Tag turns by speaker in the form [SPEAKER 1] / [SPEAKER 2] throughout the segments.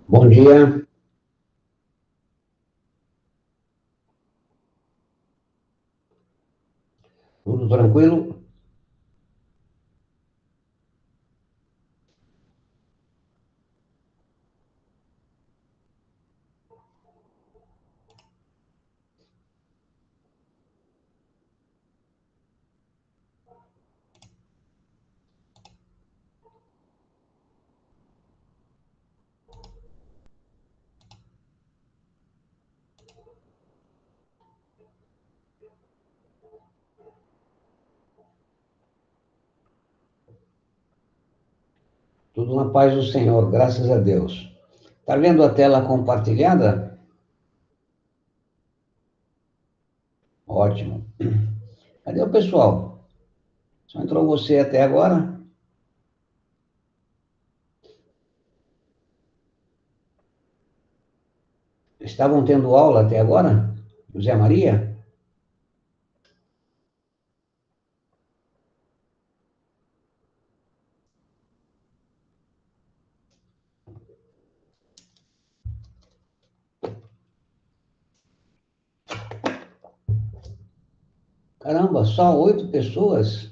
[SPEAKER 1] Bom dia. Tudo tranquilo? Tudo na paz do Senhor, graças a Deus. Tá vendo a tela compartilhada? Ótimo. Cadê o pessoal? Só entrou você até agora? Estavam tendo aula até agora? José Maria? Caramba, só 8 pessoas?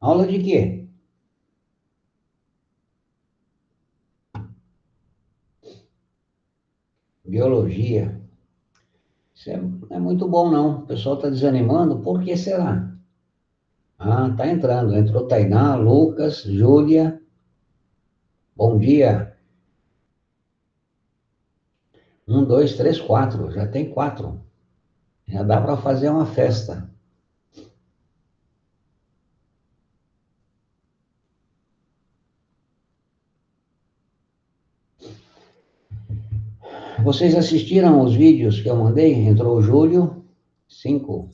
[SPEAKER 1] Aula de quê? Biologia. Isso é muito bom, não. O pessoal está desanimando, por que será? Ah, tá entrando. Entrou Tainá, Lucas, Júlia. Bom dia. 1, 2, 3, 4. Já tem 4. Já dá para fazer uma festa. Vocês assistiram os vídeos que eu mandei? Entrou o Júlio. 5.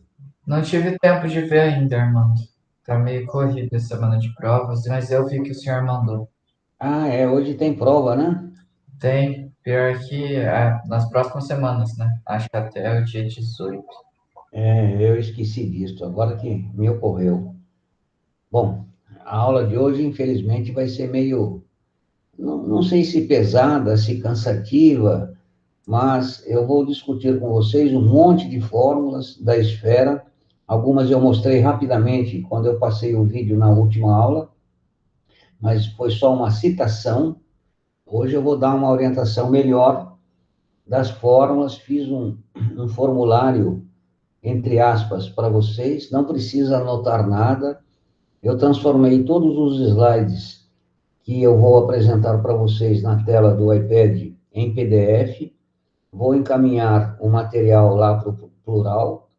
[SPEAKER 2] Não tive tempo de ver ainda, Armando. Tá meio corrida a semana de provas, mas eu vi que o senhor mandou.
[SPEAKER 1] Ah, é, hoje tem prova, né?
[SPEAKER 2] Tem, pior que nas próximas semanas, né? Acho que até o dia 18.
[SPEAKER 1] É, eu esqueci disso, agora que me ocorreu. Bom, a aula de hoje, infelizmente, vai ser meio, não sei se pesada, se cansativa, mas eu vou discutir com vocês um monte de fórmulas da esfera. Algumas eu mostrei rapidamente quando eu passei o vídeo na última aula, mas foi só uma citação. Hoje eu vou dar uma orientação melhor das fórmulas, fiz um formulário, entre aspas, para vocês, não precisa anotar nada. Eu transformei todos os slides que eu vou apresentar para vocês na tela do iPad em PDF. Vou encaminhar o material lá plural,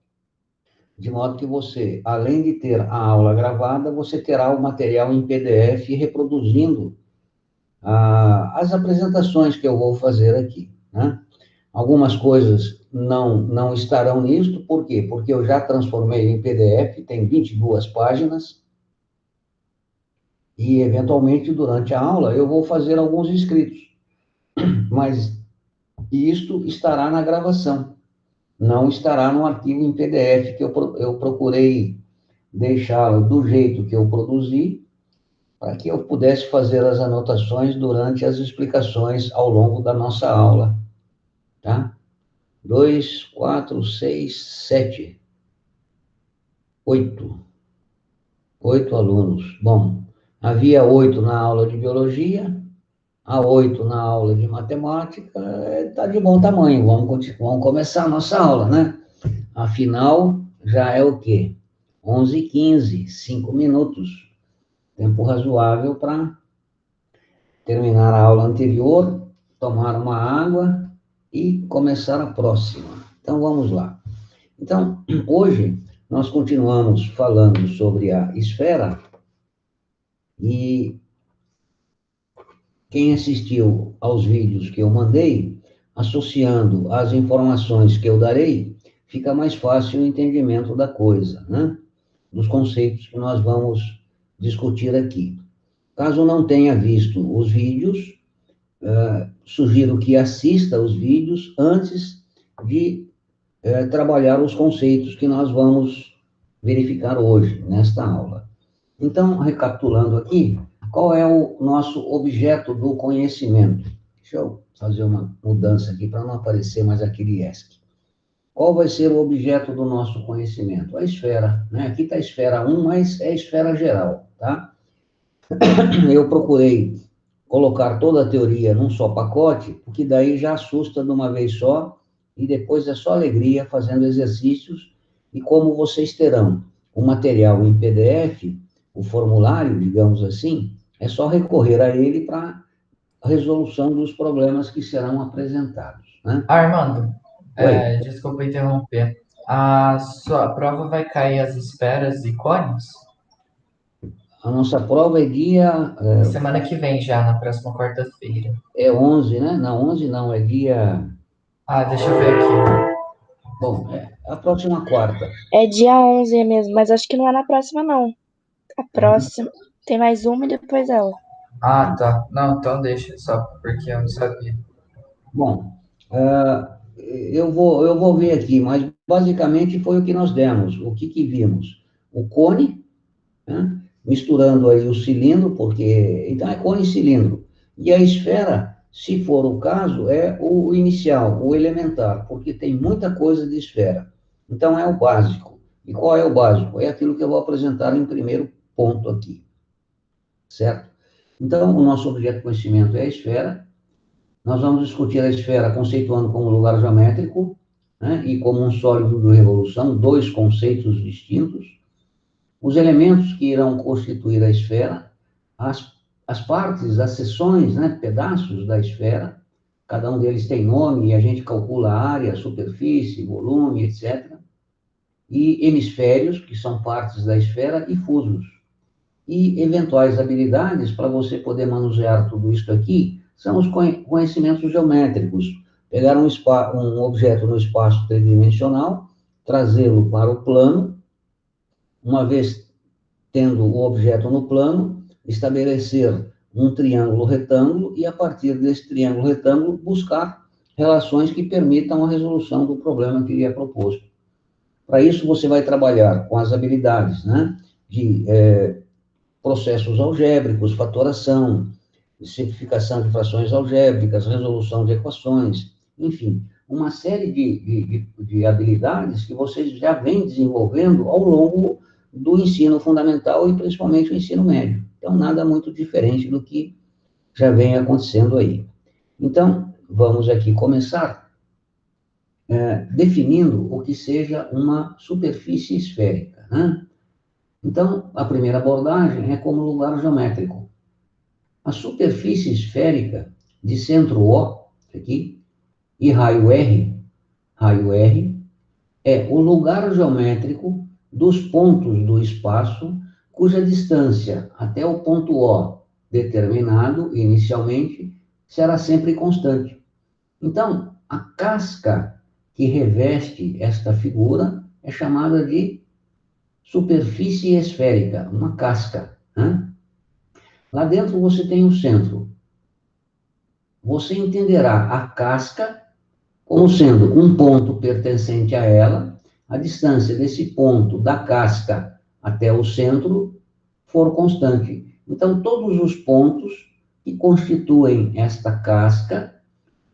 [SPEAKER 1] de modo que você, além de ter a aula gravada, você terá o material em PDF reproduzindo as apresentações que eu vou fazer aqui, né? Algumas coisas não estarão nisto, por quê? Porque eu já transformei em PDF, tem 22 páginas, e, eventualmente, durante a aula, eu vou fazer alguns escritos, mas isto estará na gravação, não estará no arquivo em PDF, que eu procurei deixá-lo do jeito que eu produzi, para que eu pudesse fazer as anotações durante as explicações ao longo da nossa aula, tá? 2, 4, 6, 7, 8. 8 alunos. Bom, havia 8 na aula de biologia, há 8 na aula de matemática, está de bom tamanho. Vamos começar a nossa aula, né? Afinal, já é o quê? 11h15, 5 minutos. Tempo razoável para terminar a aula anterior, tomar uma água e começar a próxima. Então, vamos lá. Então, hoje, nós continuamos falando sobre a esfera e quem assistiu aos vídeos que eu mandei, associando as informações que eu darei, fica mais fácil o entendimento da coisa, né? Dos conceitos que nós vamos discutir aqui. Caso não tenha visto os vídeos, sugiro que assista os vídeos antes de trabalhar os conceitos que nós vamos verificar hoje, nesta aula. Então, recapitulando aqui, qual é o nosso objeto do conhecimento? Deixa eu fazer uma mudança aqui para não aparecer mais aquele ESC. Qual vai ser o objeto do nosso conhecimento? A esfera, né? Aqui está a esfera 1, mas é a esfera geral, tá? Eu procurei colocar toda a teoria num só pacote, porque daí já assusta de uma vez só, e depois é só alegria fazendo exercícios, e como vocês terão o material em PDF, o formulário, digamos assim, é só recorrer a ele para a resolução dos problemas que serão apresentados, né?
[SPEAKER 2] Armando,
[SPEAKER 1] Oi,
[SPEAKER 2] desculpa interromper. A sua prova vai cair as esferas e cones?
[SPEAKER 1] a nossa prova é dia,
[SPEAKER 2] Semana que vem já, na próxima quarta-feira.
[SPEAKER 1] é 11, né? Não, 11 não, é dia,
[SPEAKER 2] Ah, deixa eu ver aqui.
[SPEAKER 1] bom, é a próxima quarta.
[SPEAKER 3] É dia 11 mesmo, mas acho que não é na próxima, não. A próxima tem mais uma e depois ela.
[SPEAKER 2] Ah, tá. Não, então deixa, só porque eu não sabia.
[SPEAKER 1] Bom, eu vou ver aqui, mas basicamente foi o que nós demos. O que vimos? O cone, né? Misturando aí o cilindro, porque então é cone e cilindro. E a esfera, se for o caso, é o inicial, o elementar, porque tem muita coisa de esfera. Então é o básico. E qual é o básico? É aquilo que eu vou apresentar em primeiro ponto aqui, certo? Então, o nosso objeto de conhecimento é a esfera. Nós vamos discutir a esfera conceituando como lugar geométrico, né, e como um sólido de revolução, dois conceitos distintos. Os elementos que irão constituir a esfera, as partes, as seções, né, pedaços da esfera, cada um deles tem nome e a gente calcula a área, superfície, volume, etc. E hemisférios, que são partes da esfera, e fusos. E eventuais habilidades para você poder manusear tudo isso aqui são os conhecimentos geométricos. Pegar um objeto no espaço tridimensional, trazê-lo para o plano, uma vez tendo o objeto no plano, estabelecer um triângulo retângulo e, a partir desse triângulo retângulo, buscar relações que permitam a resolução do problema que lhe é proposto. Para isso, você vai trabalhar com as habilidades, né, de processos algébricos, fatoração, simplificação de frações algébricas, resolução de equações, enfim, uma série de habilidades que vocês já vêm desenvolvendo ao longo do ensino fundamental e principalmente o ensino médio. Então, nada muito diferente do que já vem acontecendo aí. Então, vamos aqui começar definindo o que seja uma superfície esférica, né? Então, a primeira abordagem é como lugar geométrico. A superfície esférica de centro O, aqui, e raio R, é o lugar geométrico dos pontos do espaço cuja distância até o ponto O determinado inicialmente será sempre constante. Então, a casca que reveste esta figura é chamada de superfície esférica, uma casca, né? Lá dentro você tem o centro. Você entenderá a casca como sendo um ponto pertencente a ela, a distância desse ponto da casca até o centro for constante. Então, todos os pontos que constituem esta casca,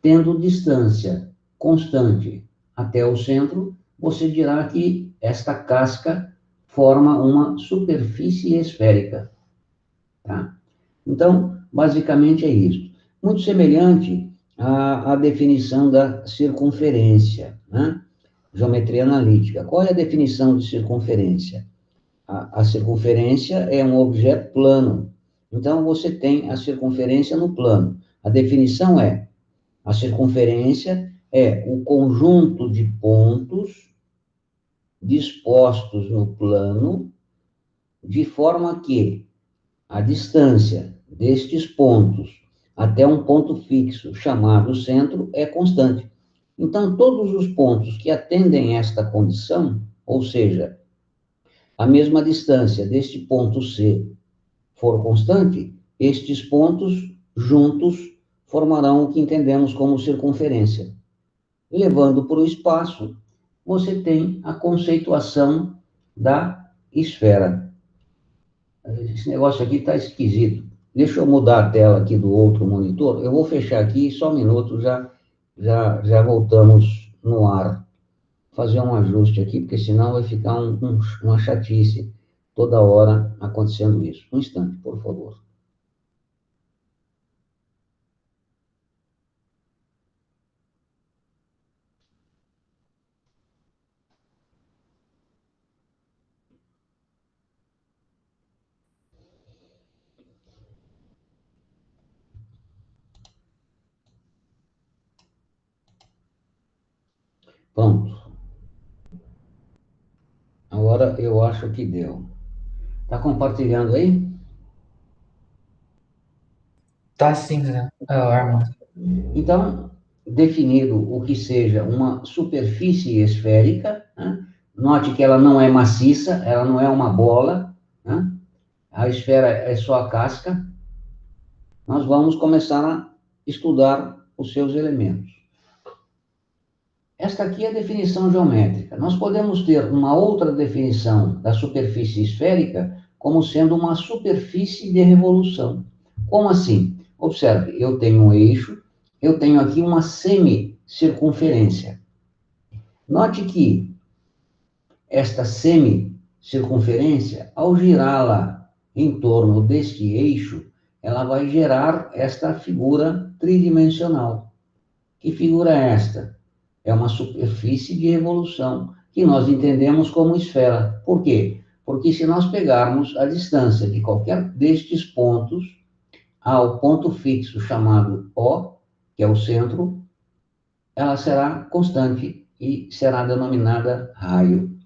[SPEAKER 1] tendo distância constante até o centro, você dirá que esta casca forma uma superfície esférica, tá? Então, basicamente é isso. Muito semelhante à definição da circunferência, né? Geometria analítica. Qual é a definição de circunferência? A circunferência é um objeto plano. Então, você tem a circunferência no plano. A definição é: a circunferência é o conjunto de pontos dispostos no plano, de forma que a distância destes pontos até um ponto fixo, chamado centro, é constante. Então, todos os pontos que atendem esta condição, ou seja, a mesma distância deste ponto C for constante, estes pontos juntos formarão o que entendemos como circunferência. Levando para o espaço, você tem a conceituação da esfera. Esse negócio aqui está esquisito. Deixa eu mudar a tela aqui do outro monitor. Eu vou fechar aqui, só um minuto, já voltamos no ar. Fazer um ajuste aqui, porque senão vai ficar uma chatice toda hora acontecendo isso. Um instante, por favor. Pronto. Agora eu acho que deu. Está compartilhando aí?
[SPEAKER 2] Tá sim, né, Armando?
[SPEAKER 1] Então, definido o que seja uma superfície esférica, né? Note que ela não é maciça, ela não é uma bola, né? A esfera é só a casca. Nós vamos começar a estudar os seus elementos. Esta aqui é a definição geométrica. Nós podemos ter uma outra definição da superfície esférica como sendo uma superfície de revolução. Como assim? Observe, eu tenho um eixo, eu tenho aqui uma semicircunferência. Note que esta semicircunferência, ao girá-la em torno deste eixo, ela vai gerar esta figura tridimensional. Que figura é esta? É uma superfície de revolução, que nós entendemos como esfera. Por quê? Porque se nós pegarmos a distância de qualquer destes pontos ao ponto fixo chamado O, que é o centro, ela será constante e será denominada raio.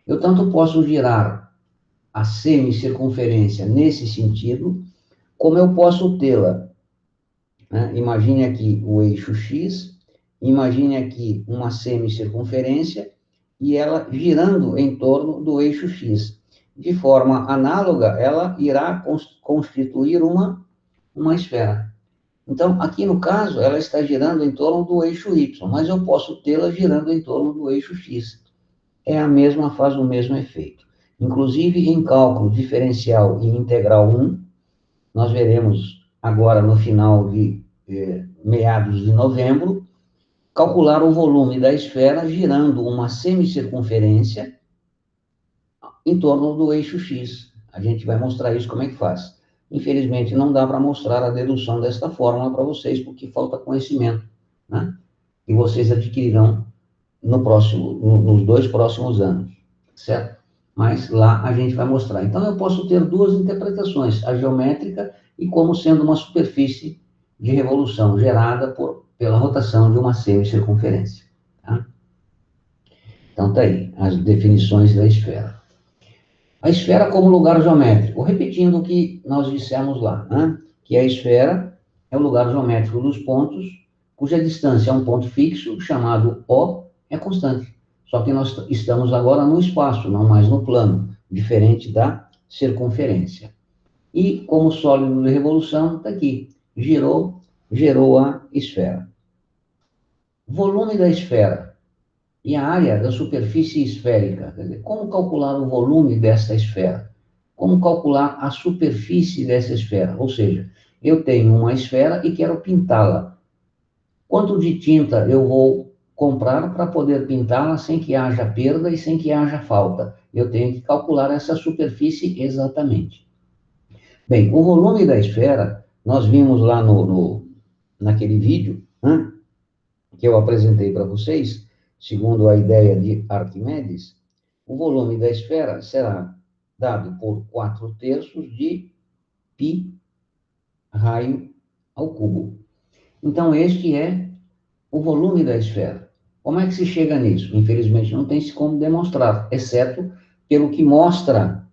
[SPEAKER 1] Eu tanto posso girar a semicircunferência nesse sentido, como eu posso tê-la, né? Imagine aqui o eixo X, imagine aqui uma semicircunferência e ela girando em torno do eixo X. De forma análoga, ela irá constituir uma esfera. Então, aqui no caso, ela está girando em torno do eixo Y, mas eu posso tê-la girando em torno do eixo X. É a mesma, faz o mesmo efeito. Inclusive, em cálculo diferencial e integral 1, nós veremos agora no final de meados de novembro, calcular o volume da esfera girando uma semicircunferência em torno do eixo X. A gente vai mostrar isso como é que faz. Infelizmente, não dá para mostrar a dedução desta fórmula para vocês, porque falta conhecimento, né? E vocês adquirirão nos 2 próximos anos, certo? Mas lá a gente vai mostrar. Então, eu posso ter duas interpretações, a geométrica e como sendo uma superfície de revolução gerada pela rotação de uma semicircunferência. Tá? Então, tá aí, as definições da esfera. A esfera como lugar geométrico, repetindo o que nós dissemos lá, né? Que a esfera é o lugar geométrico dos pontos, cuja distância a um ponto fixo, chamado O, é constante. Só que nós estamos agora no espaço, não mais no plano, diferente da circunferência. E como sólido de revolução, está aqui, gerou a esfera. Volume da esfera e a área da superfície esférica. Quer dizer, como calcular o volume dessa esfera? Como calcular a superfície dessa esfera? Ou seja, eu tenho uma esfera e quero pintá-la. Quanto de tinta eu vou comprar para poder pintá-la sem que haja perda e sem que haja falta? Eu tenho que calcular essa superfície exatamente. Bem, o volume da esfera, nós vimos lá naquele vídeo, né, que eu apresentei para vocês, segundo a ideia de Arquimedes, o volume da esfera será dado por 4/3 de π raio ao cubo. Então, este é o volume da esfera. Como é que se chega nisso? Infelizmente, não tem como demonstrar, exceto pelo que mostra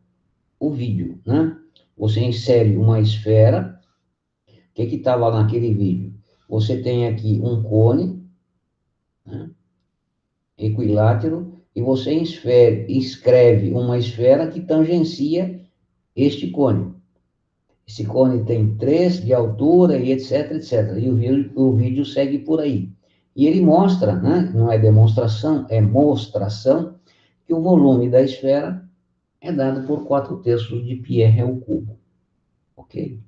[SPEAKER 1] o vídeo, né? Você insere uma esfera, o que estava naquele vídeo? Você tem aqui um cone, né, equilátero, e você escreve uma esfera que tangencia este cone. Esse cone tem 3 de altura e etc, etc. E o vídeo segue por aí. E ele mostra, né, não é demonstração, é mostração, que o volume da esfera é dado por 4/3 de πr ao cubo. Ok?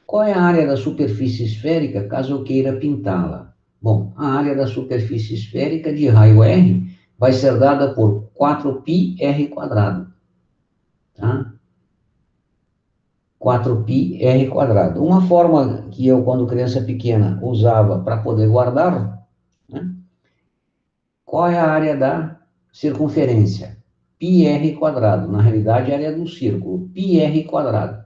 [SPEAKER 1] Qual é a área da superfície esférica caso eu queira pintá-la? Bom, a área da superfície esférica de raio R vai ser dada por 4πr². Tá? 4πr². Uma forma que eu, quando criança pequena, usava para poder guardar, né? Qual é a área da circunferência? πr². Na realidade, a área do círculo, πr².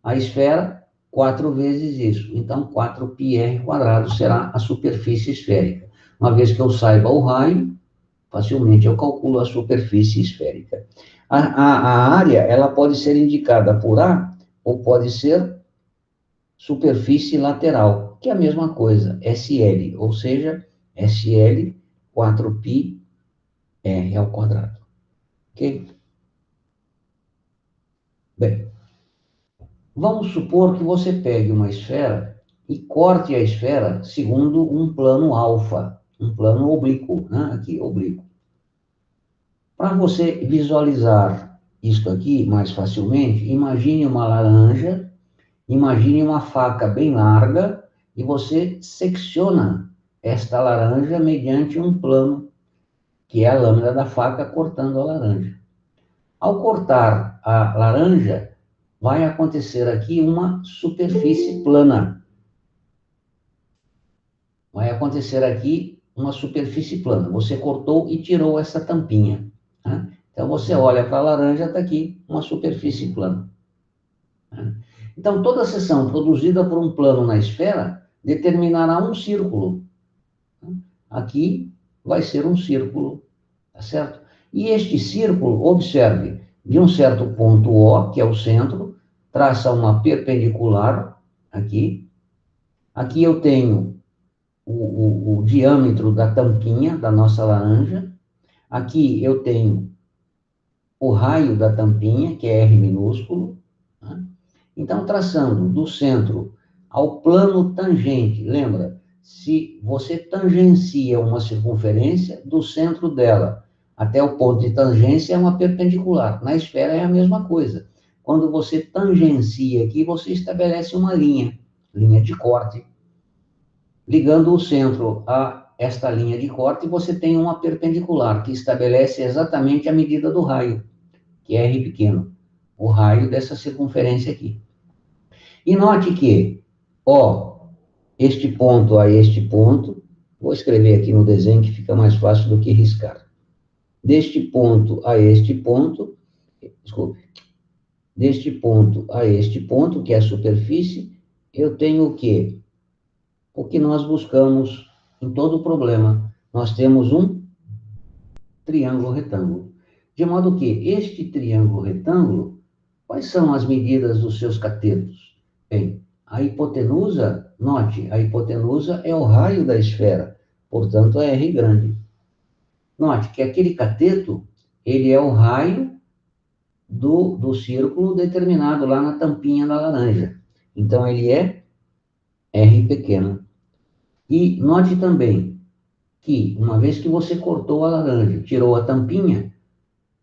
[SPEAKER 1] A esfera, 4 vezes isso. Então, 4πr² será a superfície esférica. Uma vez que eu saiba o raio, facilmente eu calculo a superfície esférica. A área, ela pode ser indicada por A ou pode ser superfície lateral, que é a mesma coisa, SL, ou seja, SL 4πr². Ok? Bem, vamos supor que você pegue uma esfera e corte a esfera segundo um plano alfa, um plano oblíquo, né? Aqui, oblíquo. Para você visualizar isto aqui mais facilmente, imagine uma laranja, imagine uma faca bem larga e você secciona esta laranja mediante um plano, que é a lâmina da faca cortando a laranja. Ao cortar a laranja, vai acontecer aqui uma superfície plana. Vai acontecer aqui uma superfície plana. Você cortou e tirou essa tampinha, né? Então, você olha para a laranja, está aqui uma superfície plana. Então, toda seção produzida por um plano na esfera determinará um círculo. Aqui vai ser um círculo, tá certo? E este círculo, observe, de um certo ponto O, que é o centro, traça uma perpendicular aqui. Aqui eu tenho o diâmetro da tampinha da nossa laranja. Aqui eu tenho o raio da tampinha, que é R minúsculo, né? Então, traçando do centro ao plano tangente, lembra? Se você tangencia uma circunferência, do centro dela até o ponto de tangência é uma perpendicular. Na esfera é a mesma coisa. Quando você tangencia aqui, você estabelece uma linha de corte. Ligando o centro a esta linha de corte, você tem uma perpendicular, que estabelece exatamente a medida do raio, que é R pequeno, o raio dessa circunferência aqui. E note que, este ponto a este ponto, vou escrever aqui no desenho que fica mais fácil do que riscar. Deste ponto a este ponto, deste ponto a este ponto, que é a superfície, eu tenho o quê? O que nós buscamos em todo o problema. Nós temos um triângulo retângulo. De modo que este triângulo retângulo, quais são as medidas dos seus catetos? Bem, a hipotenusa, note, a hipotenusa é o raio da esfera, portanto é R grande. Note que aquele cateto, ele é o raio do círculo determinado lá na tampinha da laranja. Então, ele é R pequeno. E note também que, uma vez que você cortou a laranja, tirou a tampinha,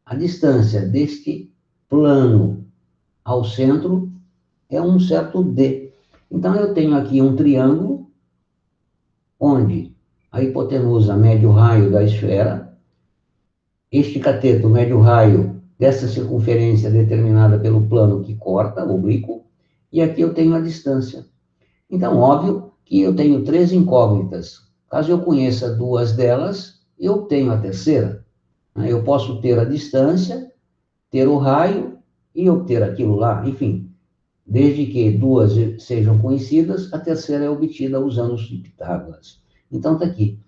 [SPEAKER 1] a distância deste plano ao centro é um certo D. Então, eu tenho aqui um triângulo, onde a hipotenusa mede o raio da esfera, este cateto mede o raio dessa circunferência determinada pelo plano que corta, o oblíquo, e aqui eu tenho a distância. Então, óbvio que eu tenho 3 incógnitas. Caso eu conheça 2 delas, eu tenho a terceira. Eu posso ter a distância, ter o raio e obter aquilo lá. Enfim, desde que 2 sejam conhecidas, a terceira é obtida usando os de Pitágoras. Então, está aqui.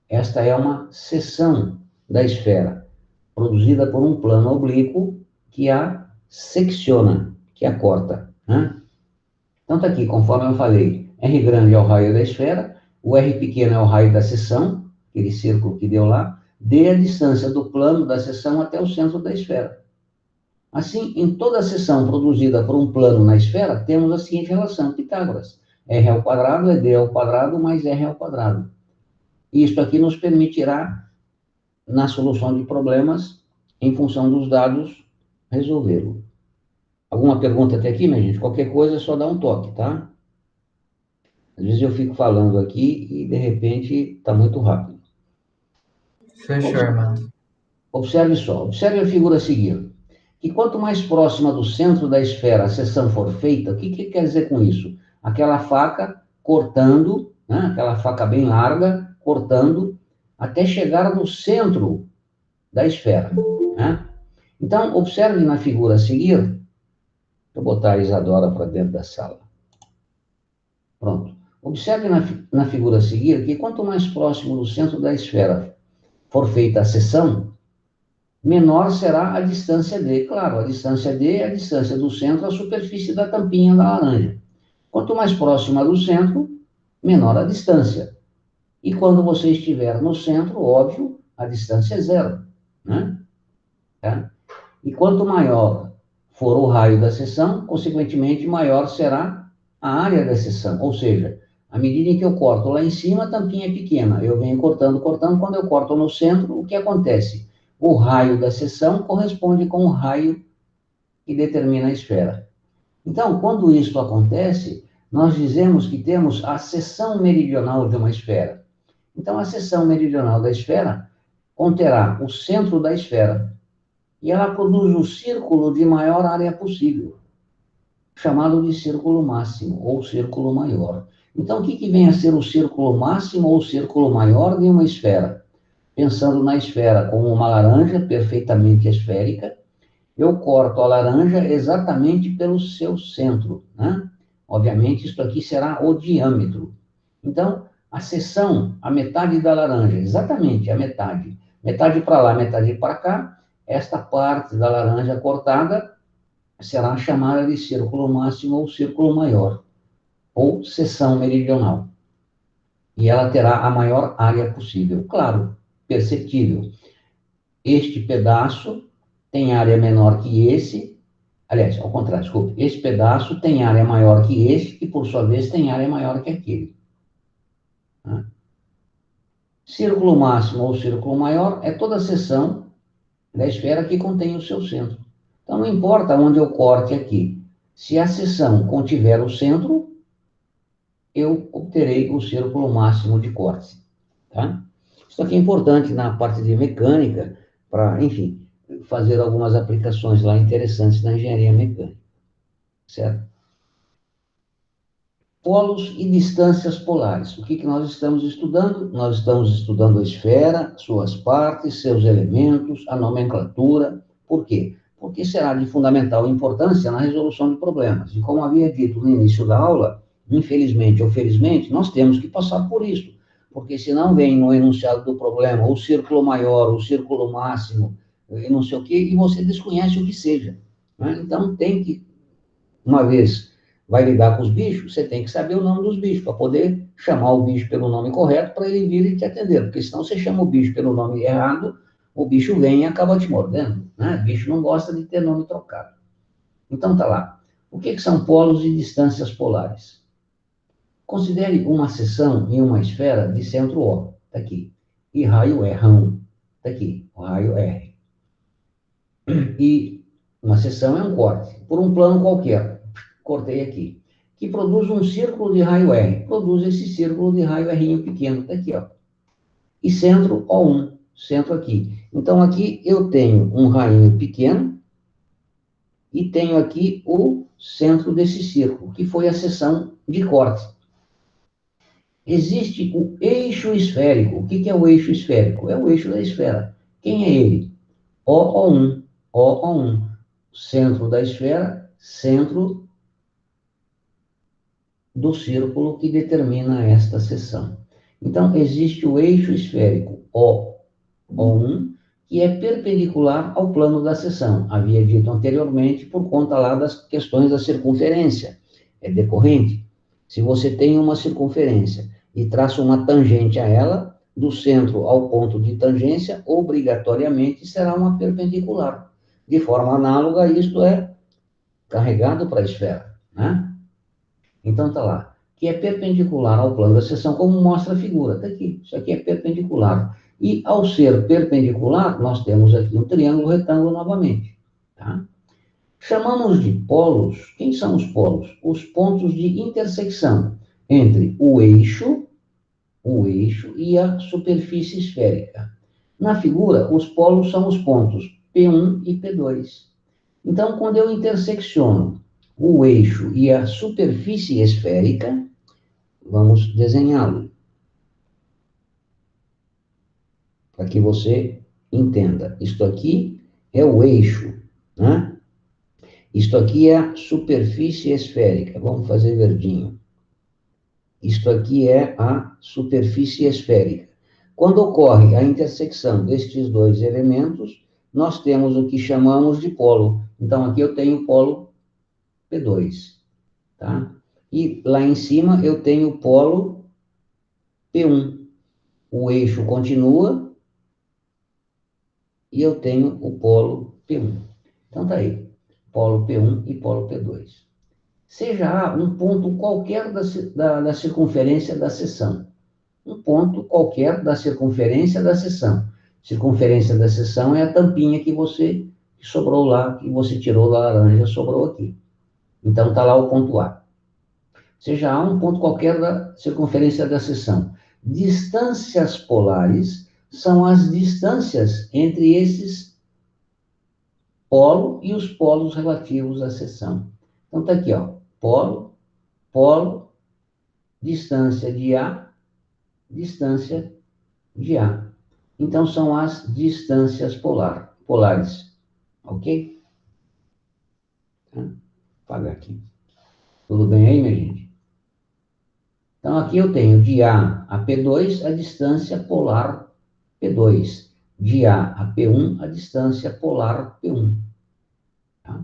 [SPEAKER 1] Esta é uma seção da esfera, produzida por um plano oblíquo que a secciona, que a corta. Então, está aqui, conforme eu falei, R grande é o raio da esfera, o R pequeno é o raio da seção, aquele círculo que deu lá, D é a distância do plano da seção até o centro da esfera. Assim, em toda a seção produzida por um plano na esfera, temos a seguinte relação, Pitágoras. R ao quadrado é D ao quadrado mais R ao quadrado. Isto aqui nos permitirá, na solução de problemas, em função dos dados, resolvê-lo. Alguma pergunta até aqui, minha gente? Qualquer coisa é só dar um toque, tá? Às vezes eu fico falando aqui e, de repente, está muito rápido.
[SPEAKER 2] Fechou, Armando.
[SPEAKER 1] Observe só, observe a figura a seguir. Que quanto mais próxima do centro da esfera a seção for feita, o que quer dizer com isso? Aquela faca cortando, né? Aquela faca bem larga, cortando, até chegar no centro da esfera. Né? Então, observe na figura a seguir. Vou botar a Isadora para dentro da sala. Pronto. Observe na figura a seguir que quanto mais próximo do centro da esfera for feita a seção, menor será a distância D. Claro, a distância D é a distância do centro à superfície da tampinha da laranja. Quanto mais próxima do centro, menor a distância. E quando você estiver no centro, óbvio, a distância é 0. Né? Tá? E quanto maior for o raio da seção, consequentemente, maior será a área da seção. Ou seja, à medida em que eu corto lá em cima, a tampinha é pequena. Eu venho cortando, cortando. Quando eu corto no centro, o que acontece? O raio da seção corresponde com o raio que determina a esfera. Então, quando isso acontece, nós dizemos que temos a seção meridional de uma esfera. Então, a seção meridional da esfera conterá o centro da esfera e ela produz o círculo de maior área possível, chamado de círculo máximo ou círculo maior. Então, o que vem a ser o círculo máximo ou círculo maior de uma esfera? Pensando na esfera como uma laranja perfeitamente esférica, eu corto a laranja exatamente pelo seu centro, né? Obviamente, isto aqui será o diâmetro. Então, a seção, a metade da laranja, exatamente a metade. Metade para lá, metade para cá, esta parte da laranja cortada será chamada de círculo máximo ou círculo maior, ou seção meridional. E ela terá a maior área possível. Claro, perceptível. Este pedaço tem área menor que esse, aliás, ao contrário, desculpe, esse pedaço tem área maior que este, que por sua vez tem área maior que aquele. Né? Círculo máximo ou círculo maior é toda a seção da esfera que contém o seu centro. Então, não importa onde eu corte aqui. Se a seção contiver o centro, eu obterei o círculo máximo de corte. Tá? Isso aqui é importante na parte de mecânica, para, enfim, fazer algumas aplicações lá interessantes na engenharia mecânica. Certo? Polos e distâncias polares. O que nós estamos estudando? Nós estamos estudando a esfera, suas partes, seus elementos, a nomenclatura. Por quê? Porque será de fundamental importância na resolução de problemas. E como havia dito no início da aula, infelizmente ou felizmente, nós temos que passar por isso. porque senão vem no enunciado do problema o círculo maior, o círculo máximo, e não sei o quê, e você desconhece o que seja. Né? Então, tem que, uma vez vai lidar com os bichos, você tem que saber o nome dos bichos, para poder chamar o bicho pelo nome correto, para ele vir e te atender, porque senão você chama o bicho pelo nome errado, o bicho vem e acaba te mordendo. Né? O bicho não gosta de ter nome trocado. Então, tá lá. O que são polos e distâncias polares? Considere uma seção em uma esfera de centro O, está aqui, e raio R1, está aqui, o raio R. E uma seção é um corte, por um plano qualquer, cortei aqui, que produz um círculo de raio R, produz esse círculo de raio R pequeno, está aqui, ó. E centro O1, centro aqui. Então, aqui eu tenho um raio pequeno e tenho aqui o centro desse círculo, que foi a seção de corte. Existe o eixo esférico. O que é o eixo esférico? É o eixo da esfera. Quem é ele? O1. O1. Centro da esfera, centro do círculo que determina esta seção. Então, existe o eixo esférico O1, que é perpendicular ao plano da seção. Havia dito anteriormente, por conta lá das questões da circunferência. É decorrente. Se você tem uma circunferência e traça uma tangente a ela, do centro ao ponto de tangência, obrigatoriamente será uma perpendicular. De forma análoga, isto é carregado para a esfera, né? Então, tá lá, que é perpendicular ao plano da seção, como mostra a figura. Está aqui, isso aqui é perpendicular. E, ao ser perpendicular, nós temos aqui um triângulo retângulo novamente, tá? Chamamos de polos. Quem são os polos? Os pontos de intersecção entre o eixo e a superfície esférica. Na figura, os polos são os pontos P1 e P2. Então, quando eu intersecciono o eixo e a superfície esférica, vamos desenhá-lo, para que você entenda. Isto aqui é o eixo, né? Isto aqui é a superfície esférica. Vamos fazer verdinho. Isto aqui é a superfície esférica. Quando ocorre a intersecção destes dois elementos, nós temos o que chamamos de polo. Então, aqui eu tenho o polo P2, tá? E lá em cima eu tenho o polo P1. O eixo continua e eu tenho o polo P1. Então, tá aí. Polo P1 e polo P2. Seja A um ponto qualquer da circunferência da seção. Um ponto qualquer da circunferência da seção. Circunferência da seção é a tampinha que sobrou lá, que você tirou da laranja, sobrou aqui. Então, está lá o ponto A. Seja A um ponto qualquer da circunferência da seção. Distâncias polares são as distâncias entre esses polo e os polos relativos à seção. Então, está aqui, ó, polo, polo, distância de A, distância de A. Então, são as distâncias polares. Ok? Tá? Apagar aqui. Tudo bem aí, minha gente? Então, aqui eu tenho de A a P2 a distância polar P2. De A a P1 a distância polar P1. Tá?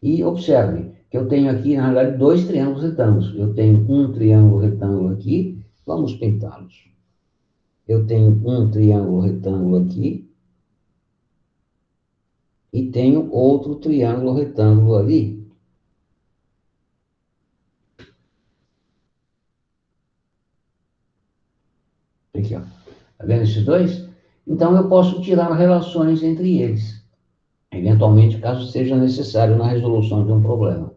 [SPEAKER 1] E observe que eu tenho aqui, na realidade, dois triângulos retângulos. Eu tenho um triângulo retângulo aqui, vamos pintá-los. Eu tenho um triângulo retângulo aqui e tenho outro triângulo retângulo ali. Aqui, ó. Tá vendo esses dois? Então, eu posso tirar relações entre eles, eventualmente, caso seja necessário na resolução de um problema.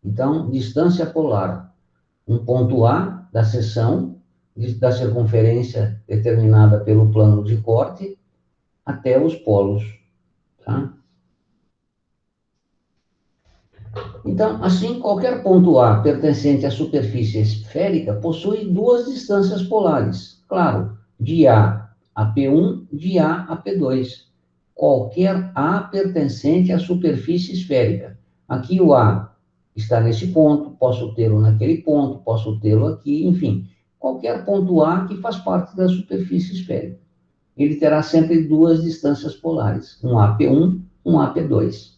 [SPEAKER 1] Então, distância polar, um ponto A da seção, da circunferência determinada pelo plano de corte, até os polos, tá? Então, assim, qualquer ponto A pertencente à superfície esférica possui duas distâncias polares. Claro, de A a P1, de A a P2. Qualquer A pertencente à superfície esférica. Aqui o A está nesse ponto, posso tê-lo naquele ponto, posso tê-lo aqui, enfim. qualquer ponto A que faz parte da superfície esférica. Ele terá sempre duas distâncias polares, um AP1, um AP2.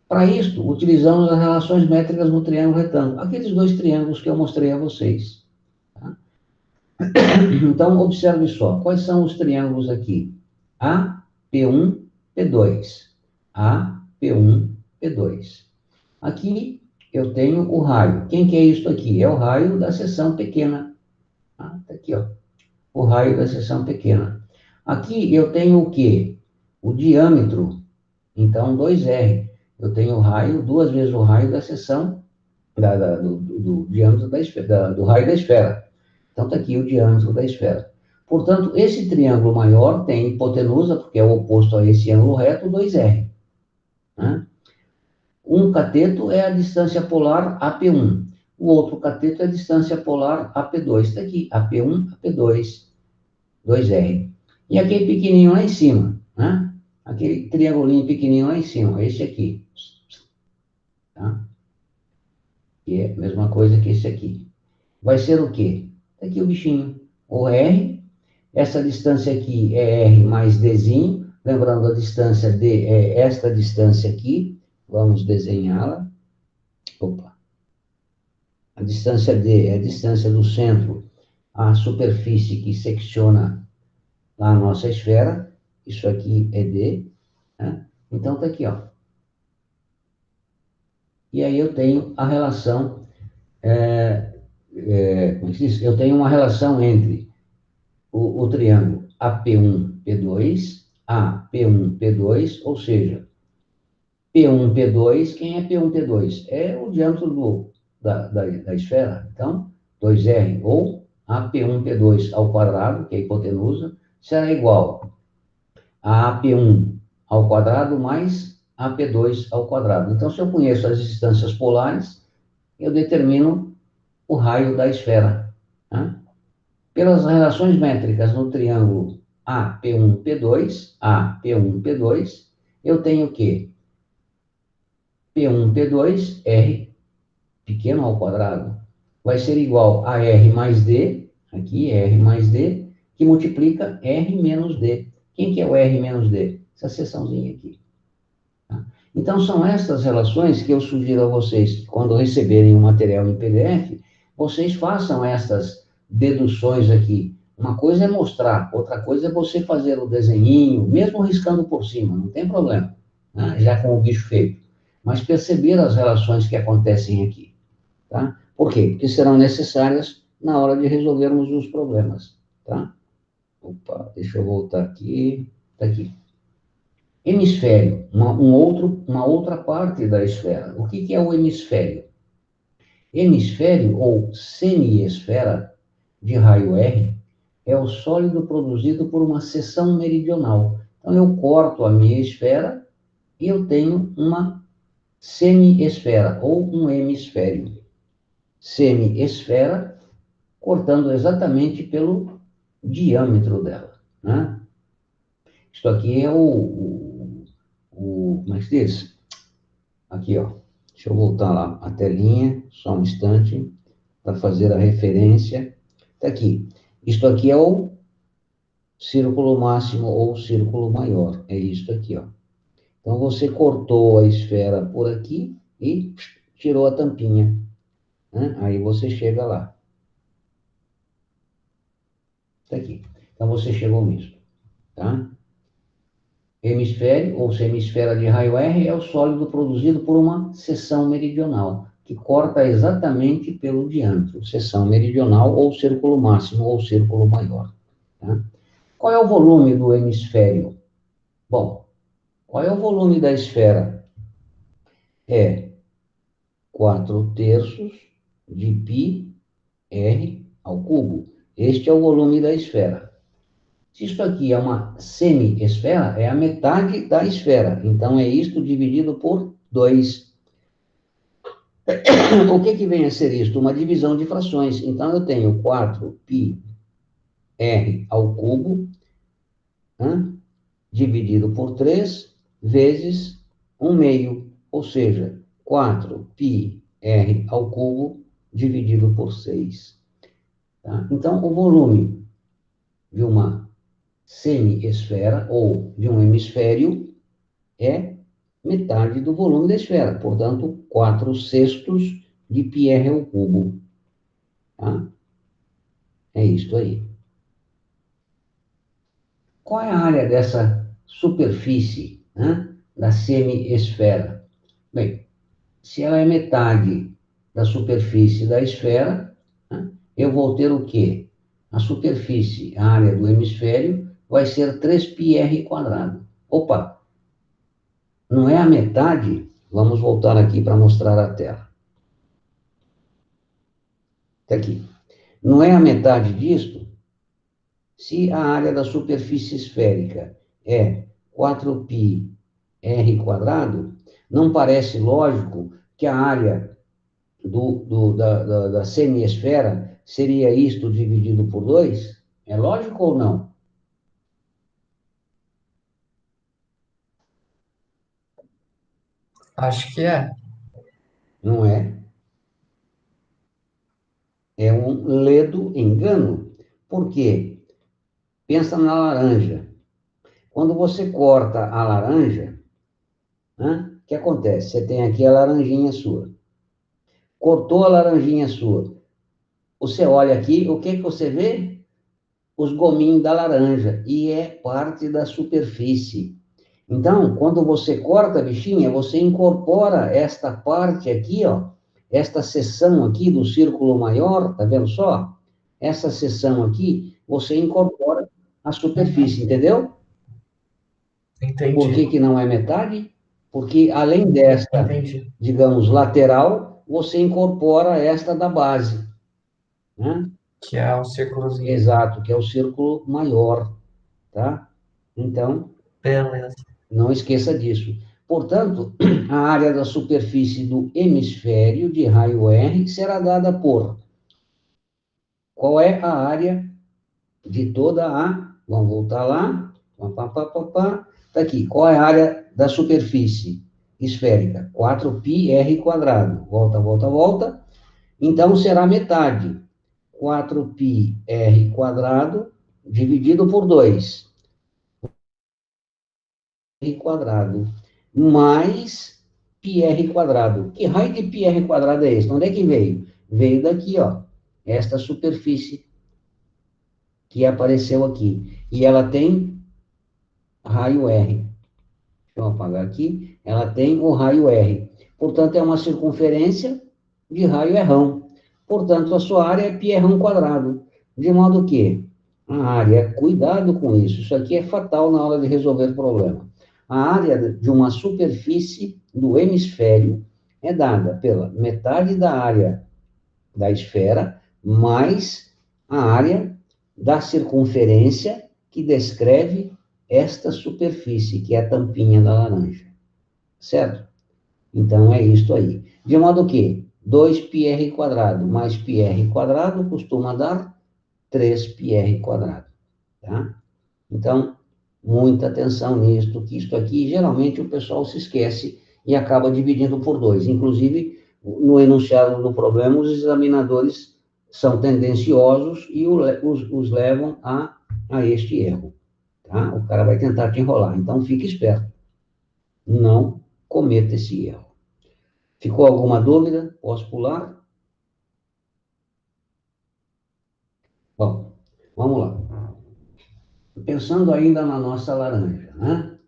[SPEAKER 1] Para isto, utilizamos as relações métricas no triângulo retângulo, aqueles dois triângulos que eu mostrei a vocês. Tá? Então, observe só, quais são os triângulos aqui? A, P1, P2. A, P1, P2. Aqui eu tenho o raio. Quem que é isso aqui? É o raio da seção pequena. Tá aqui, ó. O raio da seção pequena. Aqui eu tenho o quê? O diâmetro. Então, 2R. Eu tenho o raio, duas vezes o raio da seção do diâmetro da esfera, do raio da esfera. Então, está aqui o diâmetro da esfera. Portanto, esse triângulo maior tem hipotenusa, porque é o oposto a esse ângulo reto, 2R. Né? Um cateto é a distância polar AP1. O outro cateto é a distância polar AP2. Está aqui, AP1, AP2, 2R. E aquele pequenininho lá em cima, né? Aquele triangulinho pequenininho lá em cima, esse aqui. Tá? Que é a mesma coisa que esse aqui. Vai ser o quê? Está aqui o bichinho. O R, essa distância aqui é R mais Dzinho. Lembrando, a distância D é esta distância aqui. Vamos desenhá-la. Opa. A distância D é a distância do centro à superfície que secciona a nossa esfera. Isso aqui é D. Né? Então, está aqui, ó. E aí eu tenho a relação, como é que diz? Eu tenho uma relação entre o triângulo AP1, P2, AP1, P2, ou seja, P1, P2, quem é P1, P2? É o diâmetro da esfera. Então, 2R, ou AP1, P2 ao quadrado, que é a hipotenusa, será igual a AP1 ao quadrado mais AP2 ao quadrado. Então, se eu conheço as distâncias polares, eu determino o raio da esfera. Né? Pelas relações métricas no triângulo AP1, P2, AP1, P2, eu tenho o quê? P1, P2, R pequeno ao quadrado, vai ser igual a R mais D, aqui R mais D, que multiplica R menos D. Quem que é o R menos D? Essa seçãozinha aqui. Tá? Então, são estas relações que eu sugiro a vocês, quando receberem o material em PDF, vocês façam estas deduções aqui. Uma coisa é mostrar, outra coisa é você fazer o desenhinho, mesmo riscando por cima, não tem problema, né? Já com o bicho feito. Mas perceber as relações que acontecem aqui. Tá? Por quê? Porque serão necessárias na hora de resolvermos os problemas. Tá? Opa, deixa eu voltar aqui. Está aqui. Hemisfério, uma outra parte da esfera. O que é o hemisfério? Hemisfério, ou semiesfera, de raio R, é o sólido produzido por uma seção meridional. Então, eu corto a minha esfera e eu tenho uma semiesfera, ou um hemisfério. Semiesfera, cortando exatamente pelo diâmetro dela. Né? Isto aqui é como é que se diz? Aqui, ó. Deixa eu voltar lá a telinha, só um instante, para fazer a referência. Está aqui. Isto aqui é o círculo máximo ou círculo maior. É isto aqui, ó. Então, você cortou a esfera por aqui e tirou a tampinha. Né? Aí você chega lá. Está aqui. Então, você chegou nisso. Tá? Hemisfério, ou semisfera de raio R, é o sólido produzido por uma seção meridional, que corta exatamente pelo diâmetro. Seção meridional, ou círculo máximo, ou círculo maior. Tá? Qual é o volume do hemisfério? Bom, qual é o volume da esfera? É 4/3 de π r ao cubo. Este é o volume da esfera. Se isso aqui é uma semi-esfera, é a metade da esfera. Então, é isto dividido por 2. O que vem a ser isto? Uma divisão de frações. Então, eu tenho 4πr ao cubo, né, dividido por 3, vezes 1/2. Ou seja, 4πr ao cubo dividido por 6. Tá? Então, o volume de uma semi-esfera ou de um hemisfério é metade do volume da esfera, portanto, 4/6 de Pierre ao cubo. Tá? É isto aí. Qual é a área dessa superfície, né, da semi-esfera? Bem, se ela é metade da superfície da esfera, né, eu vou ter o quê? A superfície, a área do hemisfério, vai ser 3πr². Opa, não é a metade? Vamos voltar aqui para mostrar a tela. Está aqui. Não é a metade disto? Se a área da superfície esférica é 4πr², não parece lógico que a área da semiesfera seria isto dividido por 2? É lógico ou não?
[SPEAKER 2] Acho que é.
[SPEAKER 1] Não é? É um ledo engano. Por quê? Pensa na laranja. Quando você corta a laranja, né, o que acontece? Você tem aqui a laranjinha sua. Cortou a laranjinha sua. Você olha aqui, o que que você vê? Os gominhos da laranja. E é parte da superfície. Então, quando você corta a bichinha, você incorpora esta parte aqui, ó, esta seção aqui do círculo maior, tá vendo só? Essa seção aqui, você incorpora a superfície, entendeu? Por
[SPEAKER 2] Entendi.
[SPEAKER 1] que que não é metade? Porque além desta,
[SPEAKER 2] Entendi.
[SPEAKER 1] digamos, lateral, você incorpora esta da base, né?
[SPEAKER 2] Que é um círculozinho.
[SPEAKER 1] Exato, que é o círculo maior, tá? Então,
[SPEAKER 2] Beleza.
[SPEAKER 1] não esqueça disso. Portanto, a área da superfície do hemisfério de raio R será dada por qual é a área de toda a. Vamos voltar lá. Está aqui. Qual é a área da superfície esférica? 4πr². Volta, volta, volta. Então, será metade. 4πr² dividido por 2. R² mais πr². Que raio de πr² é esse? Onde é que veio? Veio daqui, ó. Esta superfície que apareceu aqui. E ela tem raio R. Deixa eu apagar aqui. Ela tem o raio R. Portanto, é uma circunferência de raio Rão. Portanto, a sua área é πr². De modo que a área, cuidado com isso, isso aqui é fatal na hora de resolver problema. A área de uma superfície do hemisfério é dada pela metade da área da esfera mais a área da circunferência que descreve esta superfície, que é a tampinha da laranja. Certo? Então, é isso aí. De modo que 2πr² mais πr² costuma dar 3πr². Tá? Então, muita atenção nisto, que isto aqui, geralmente, o pessoal se esquece e acaba dividindo por 2. Inclusive, no enunciado do problema, os examinadores são tendenciosos e os levam a este erro. Tá? O cara vai tentar te enrolar. Então, fique esperto. Não cometa esse erro. Ficou alguma dúvida? Posso pular? Bom, vamos lá. Pensando ainda na nossa laranja, né?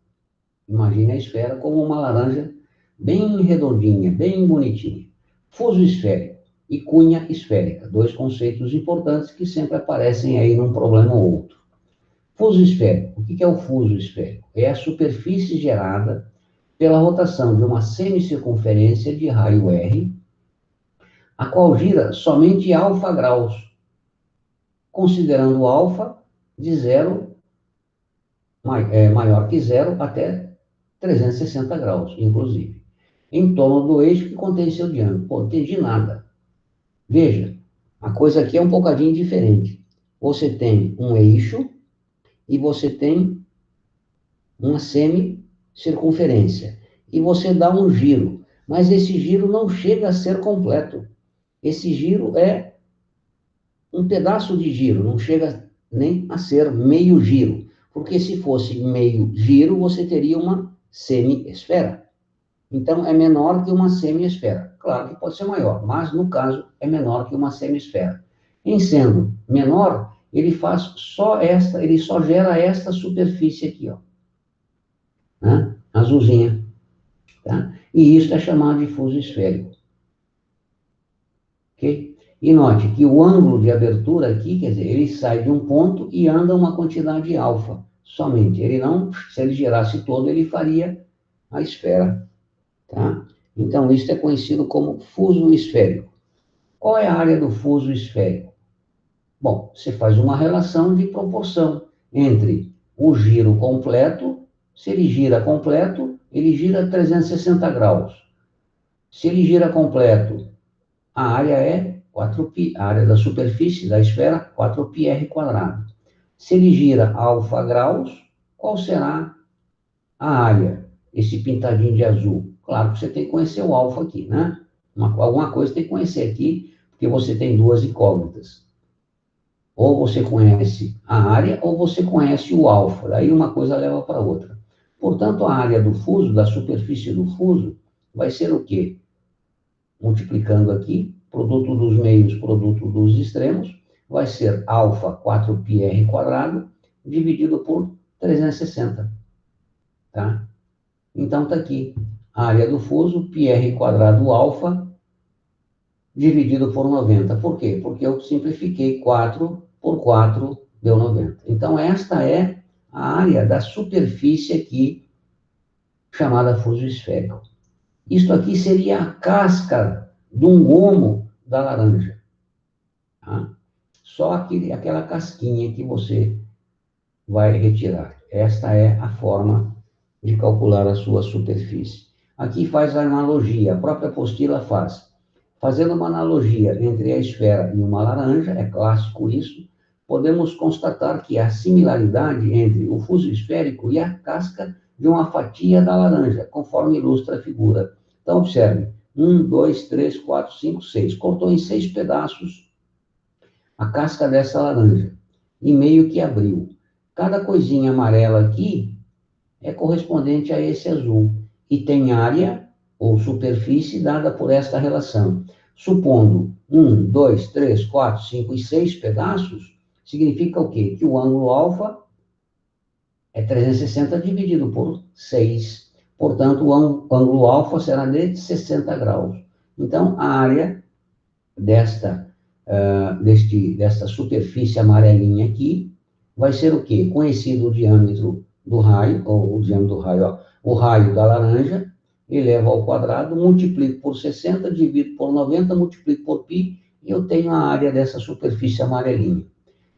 [SPEAKER 1] Imagine a esfera como uma laranja bem redondinha, bem bonitinha. Fuso esférico e cunha esférica, dois conceitos importantes que sempre aparecem aí num problema ou outro. Fuso esférico. O que é o fuso esférico? É a superfície gerada pela rotação de uma semicircunferência de raio R, a qual gira somente alfa graus, considerando alfa de zero, maior que zero até 360 graus, inclusive, em torno do eixo que contém seu diâmetro. Pô, não entendi nada. Veja, a coisa aqui é um bocadinho diferente. Você tem um eixo e você tem uma semicircunferência. E você dá um giro, mas esse giro não chega a ser completo. Esse giro é um pedaço de giro, não chega nem a ser meio giro, porque se fosse meio giro, você teria uma semi-esfera. Então, é menor que uma semi-esfera. Claro que pode ser maior, mas, no caso, é menor que uma semi-esfera. Em sendo menor, ele só gera esta superfície aqui, ó, né? Azulzinha, tá? E isso é chamado de fuso esférico. Ok? E note que o ângulo de abertura aqui, quer dizer, ele sai de um ponto e anda uma quantidade alfa somente. Ele não, se ele girasse todo, ele faria a esfera, tá? Então, isso é conhecido como fuso esférico. Qual é a área do fuso esférico? Bom, você faz uma relação de proporção entre o giro completo, se ele gira completo, ele gira 360 graus. Se ele gira completo, a área é 4π, a área da superfície da esfera, 4πr². Se ele gira alfa graus, qual será a área? Esse pintadinho de azul. Claro que você tem que conhecer o alfa aqui, né? Alguma coisa tem que conhecer aqui, porque você tem duas incógnitas. Ou você conhece a área, ou você conhece o alfa. Daí uma coisa leva para outra. Portanto, a área do fuso, da superfície do fuso, vai ser o quê? Multiplicando aqui, produto dos meios, produto dos extremos, vai ser alfa 4πr² dividido por 360. Tá? Então, está aqui. A área do fuso, πr² alfa, dividido por 90. Por quê? Porque eu simplifiquei 4 por 4, deu 90. Então, esta é a área da superfície aqui, chamada fuso esférico. Isto aqui seria a casca de um gomo da laranja. Tá? Só aquela casquinha que você vai retirar. Esta é a forma de calcular a sua superfície. Aqui faz a analogia, a própria apostila faz. Fazendo uma analogia entre a esfera e uma laranja, é clássico isso, podemos constatar que há similaridade entre o fuso esférico e a casca de uma fatia da laranja, conforme ilustra a figura. Então, observe. 1, 2, 3, 4, 5, 6. Cortou em 6 pedaços a casca dessa laranja. E meio que abriu. Cada coisinha amarela aqui é correspondente a esse azul. E tem área ou superfície dada por esta relação. Supondo 1, 2, 3, 4, 5 e 6 pedaços, significa o quê? Que o ângulo alfa é 360 dividido por 6. Portanto, o ângulo alfa será de 60 graus. Então, a área desta superfície amarelinha aqui vai ser o quê? Conhecido o diâmetro do raio, ou o diâmetro do raio, ó, o raio da laranja, elevo ao quadrado, multiplico por 60, divido por 90, multiplico por π, e eu tenho a área dessa superfície amarelinha.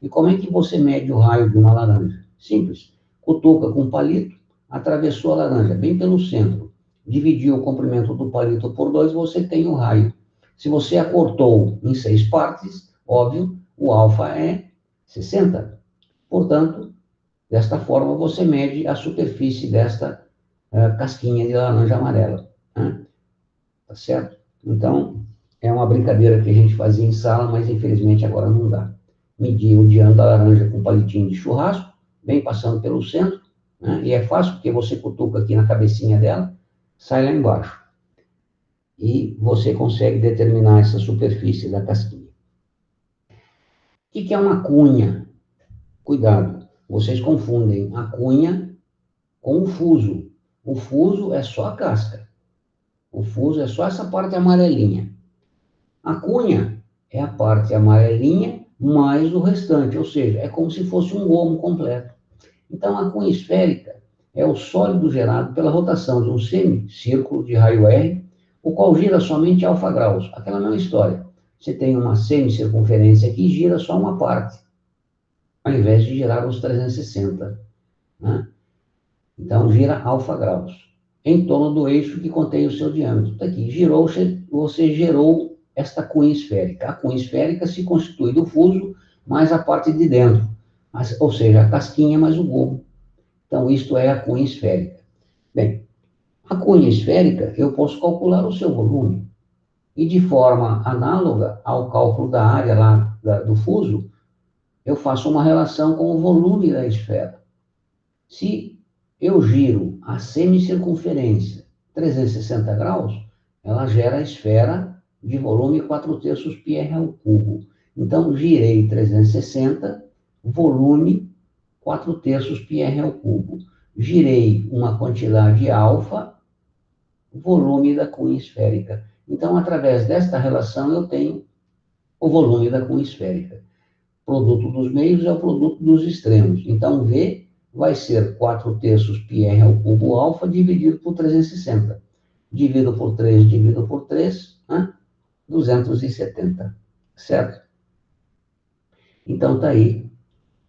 [SPEAKER 1] E como é que você mede o raio de uma laranja? Simples. Cutuca com um palito, atravessou a laranja bem pelo centro, dividiu o comprimento do palito por 2, você tem o raio. Se você a cortou em 6 partes, óbvio, o alfa é 60. Portanto, desta forma, você mede a superfície desta casquinha de laranja amarela. Né? Tá certo? Então, é uma brincadeira que a gente fazia em sala, mas infelizmente agora não dá. Medir o diâmetro da laranja com palitinho de churrasco, bem passando pelo centro, né? E é fácil porque você cutuca aqui na cabecinha dela, sai lá embaixo. E você consegue determinar essa superfície da casquinha. O que é uma cunha? Cuidado, vocês confundem a cunha com o fuso. O fuso é só a casca. O fuso é só essa parte amarelinha. A cunha é a parte amarelinha mais o restante, ou seja, é como se fosse um gomo completo. Então, a cunha esférica é o sólido gerado pela rotação de um semicírculo de raio R, o qual gira somente alfa graus. Aquela mesma história. Você tem uma semicircunferência que gira só uma parte, ao invés de girar os 360. Né? Então, gira alfa graus, em torno do eixo que contém o seu diâmetro. Está aqui, girou, você gerou esta cunha esférica. A cunha esférica se constitui do fuso mais a parte de dentro, ou seja, a casquinha mais o gomo. Então, isto é a cunha esférica. Bem, a cunha esférica, eu posso calcular o seu volume. E de forma análoga ao cálculo da área lá do fuso, eu faço uma relação com o volume da esfera. Se eu giro a semicircunferência 360 graus, ela gera a esfera de volume 4/3 πr ao cubo. Então, girei 360, volume 4/3 πr ao cubo. Girei uma quantidade alfa, volume da cunha esférica. Então, através desta relação, eu tenho o volume da cunha esférica. Produto dos meios é o produto dos extremos. Então, V vai ser 4/3 πr ao cubo alfa dividido por 360. Divido por 3, divido por 3, 270. Certo? Então, está aí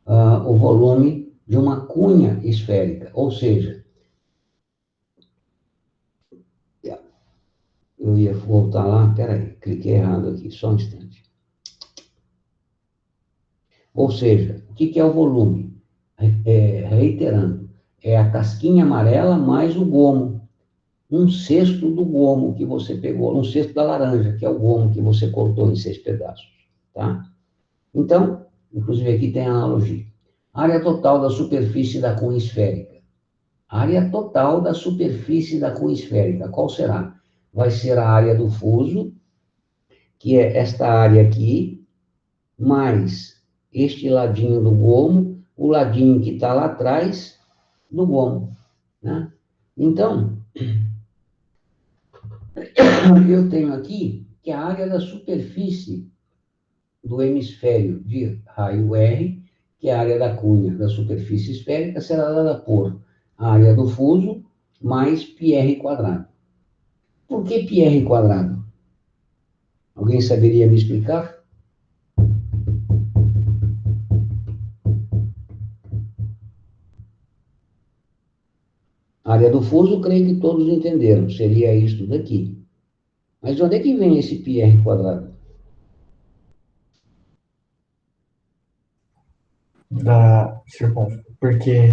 [SPEAKER 1] o volume de uma cunha esférica. Ou seja, eu ia voltar lá, peraí, cliquei errado aqui, só um instante. Ou seja, o que é o volume? Reiterando, é a casquinha amarela mais o gomo. 1/6 do gomo que você pegou, 1/6 da laranja, que é o gomo que você cortou em 6 pedaços. Tá? Então, inclusive aqui tem a analogia. Área total da superfície da cunha esférica. Área total da superfície da cunha esférica. Qual será? Vai ser a área do fuso, que é esta área aqui, mais este ladinho do gomo, o ladinho que está lá atrás do gomo. Né? Então, eu tenho aqui que a área da superfície do hemisfério de raio R, que é a área da cunha da superfície esférica, será dada por área do fuso mais πr quadrado. Por que πr quadrado? Alguém saberia me explicar? Área do fuso, creio que todos entenderam, seria isto daqui. Mas de onde é que vem esse πr quadrado?
[SPEAKER 2] Da circunferência. Porque.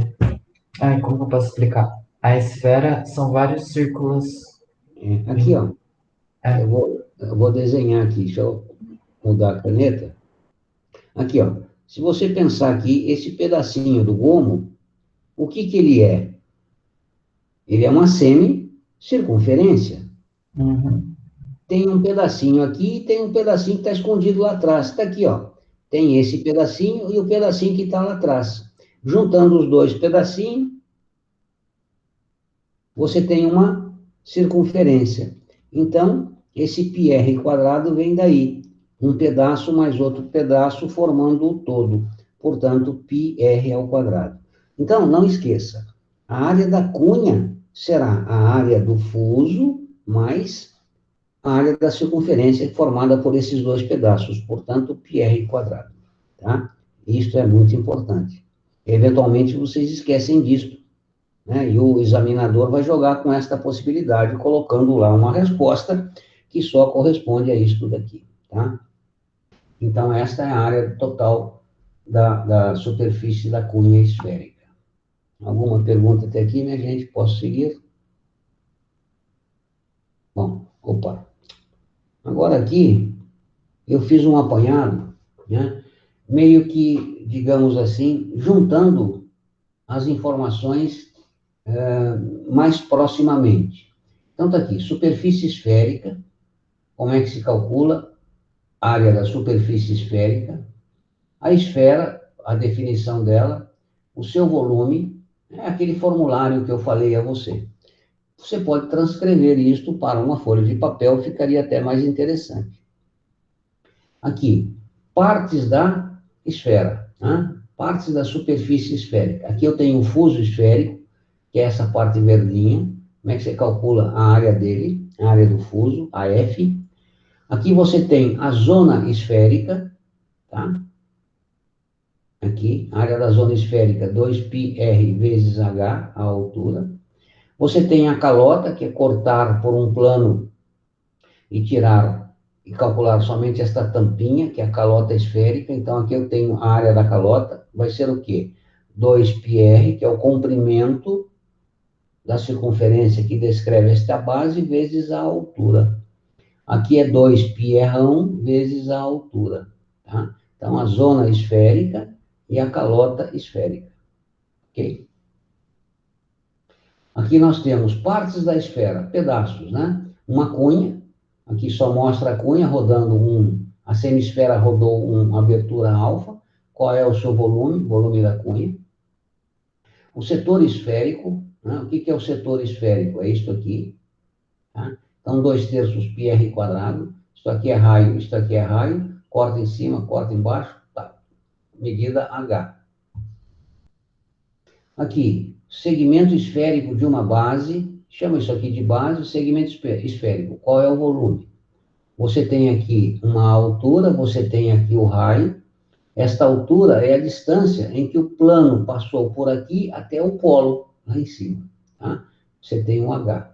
[SPEAKER 2] Como eu posso explicar? A esfera são vários círculos.
[SPEAKER 1] Aqui, ó. Eu vou desenhar aqui, deixa eu mudar a caneta. Aqui, ó. Se você pensar aqui, esse pedacinho do gomo, o que ele é? Ele é uma semicircunferência.
[SPEAKER 2] Uhum.
[SPEAKER 1] Tem um pedacinho aqui e tem um pedacinho que está escondido lá atrás. Está aqui, ó. Tem esse pedacinho e o pedacinho que está lá atrás. Juntando os dois pedacinhos, você tem uma circunferência. Então, esse πr quadrado vem daí. Um pedaço mais outro pedaço formando o todo. Portanto, πr ao quadrado. Então, não esqueça. A área da cunha será a área do fuso mais a área da circunferência formada por esses dois pedaços. Portanto, πr quadrado. Tá? Isto é muito importante. Eventualmente, vocês esquecem disso. Né? E o examinador vai jogar com esta possibilidade, colocando lá uma resposta que só corresponde a isso daqui. Tá? Então, esta é a área total da superfície da cunha esférica. Alguma pergunta até aqui, minha gente? Posso seguir? Bom, opa. Agora aqui, eu fiz um apanhado, né? Meio que, digamos assim, juntando as informações mais proximamente. Então, está aqui, superfície esférica, como é que se calcula? Área da superfície esférica, a esfera, a definição dela, o seu volume, é aquele formulário que eu falei a você. Você pode transcrever isto para uma folha de papel, ficaria até mais interessante. Aqui, partes da esfera, né? Partes da superfície esférica. Aqui eu tenho o fuso esférico, que é essa parte verdinha. Como é que você calcula a área dele? A área do fuso, a F. Aqui você tem a zona esférica, tá? Aqui, a área da zona esférica, 2πr vezes h, a altura. Você tem a calota, que é cortar por um plano e tirar, e calcular somente esta tampinha, que é a calota esférica. Então, aqui eu tenho a área da calota, vai ser o quê? 2πr, que é o comprimento da circunferência que descreve esta base, vezes a altura. Aqui é 2πr vezes a altura, tá? Então, a zona esférica e a calota esférica. Ok? Aqui nós temos partes da esfera, pedaços, né? Uma cunha, aqui só mostra a cunha rodando a semisfera rodou uma abertura alfa. Qual é o seu volume? Volume da cunha. O setor esférico, né? O que é o setor esférico? É isto aqui, tá? Então, 2/3 πr quadrado. Isto aqui é raio, isto aqui é raio. Corta em cima, corta embaixo, tá. Medida H. Aqui, segmento esférico de uma base, chama isso aqui de base, segmento esférico. Qual é o volume? Você tem aqui uma altura, você tem aqui o raio. Esta altura é a distância em que o plano passou por aqui até o polo, lá em cima. Tá? Você tem um H.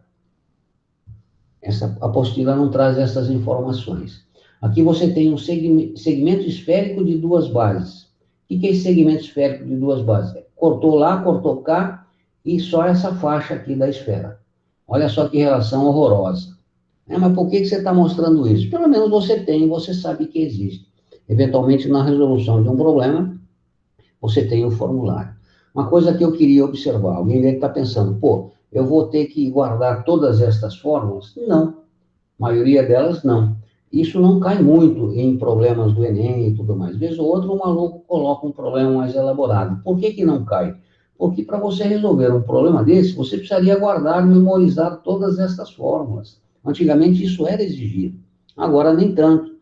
[SPEAKER 1] Essa apostila não traz essas informações. Aqui você tem um segmento esférico de duas bases. O que é esse segmento esférico de duas bases? Cortou lá, cortou cá, e só essa faixa aqui da esfera. Olha só que relação horrorosa. Mas por que você está mostrando isso? Pelo menos você tem, você sabe que existe. Eventualmente, na resolução de um problema, você tem o formulário. Uma coisa que eu queria observar, alguém deve estar pensando, pô, eu vou ter que guardar todas estas fórmulas? Não, a maioria delas não. Isso não cai muito em problemas do Enem e tudo mais. Vez ou outro, um maluco coloca um problema mais elaborado. Por que não cai? Porque para você resolver um problema desse, você precisaria guardar, memorizar todas estas fórmulas. Antigamente isso era exigido. Agora nem tanto.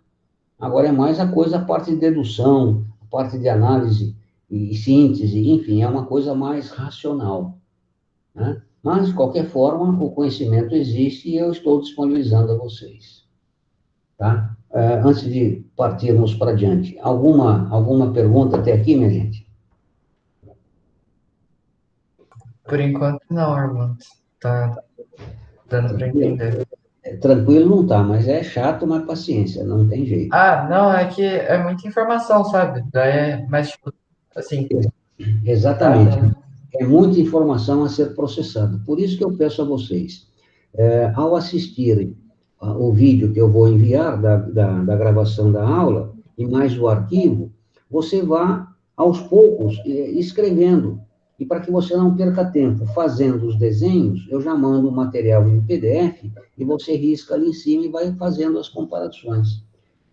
[SPEAKER 1] Agora é mais a coisa, a parte de dedução, a parte de análise e síntese, enfim, é uma coisa mais racional, né? Mas, de qualquer forma, o conhecimento existe e eu estou disponibilizando a vocês. Tá? Antes de partirmos para diante, alguma pergunta até aqui, minha gente?
[SPEAKER 2] Por enquanto não, Armando. Tá dando para entender.
[SPEAKER 1] Tranquilo não tá, mas é chato, mas paciência, não tem jeito.
[SPEAKER 2] Ah, não, é que é muita informação, sabe? Daí é mais, tipo, assim,
[SPEAKER 1] Exatamente.
[SPEAKER 2] tá,
[SPEAKER 1] É muita informação a ser processada. Por isso que eu peço a vocês, ao assistirem o vídeo que eu vou enviar da gravação da aula, e mais o arquivo, você vá, aos poucos, escrevendo. E para que você não perca tempo fazendo os desenhos, eu já mando o material em PDF e você risca ali em cima e vai fazendo as comparações.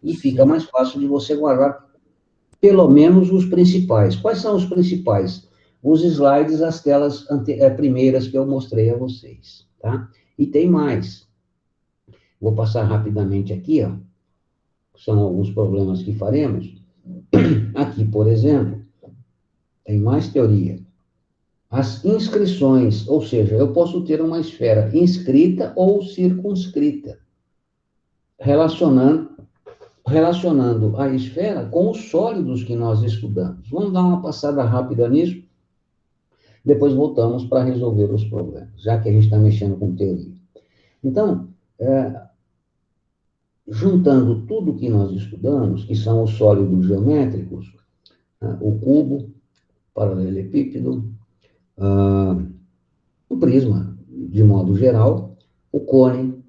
[SPEAKER 1] E fica
[SPEAKER 2] sim.
[SPEAKER 1] mais fácil de você guardar pelo menos os principais. Quais são os principais? Os slides, as telas primeiras que eu mostrei a vocês, tá? E tem mais. Vou passar rapidamente aqui, ó. São alguns problemas que faremos. Aqui, por exemplo, tem mais teoria. As inscrições, ou seja, eu posso ter uma esfera inscrita ou circunscrita, relacionando a esfera com os sólidos que nós estudamos. Vamos dar uma passada rápida nisso, depois voltamos para resolver os problemas, já que a gente está mexendo com teoria. Então, juntando tudo que nós estudamos, que são os sólidos geométricos, o cubo, paralelepípedo, o prisma, de modo geral, o cone,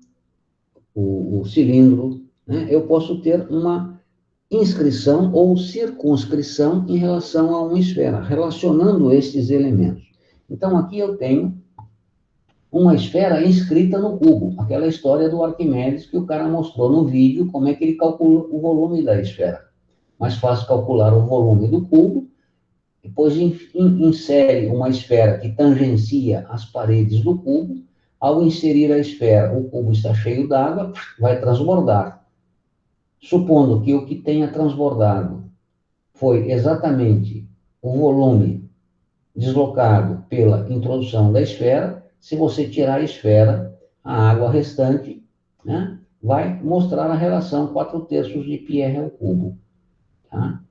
[SPEAKER 1] o cilindro, né? Eu posso ter uma inscrição ou circunscrição em relação a uma esfera, relacionando esses elementos. Então, aqui eu tenho uma esfera inscrita no cubo, aquela história do Arquimedes que o cara mostrou no vídeo, como é que ele calcula o volume da esfera. Mais fácil calcular o volume do cubo, depois insere uma esfera que tangencia as paredes do cubo. Ao inserir a esfera, o cubo está cheio d'água, vai transbordar. Supondo que o que tenha transbordado foi exatamente o volume deslocado pela introdução da esfera, se você tirar a esfera, a água restante, né, vai mostrar a relação 4/3 de πr ao cubo. Tá?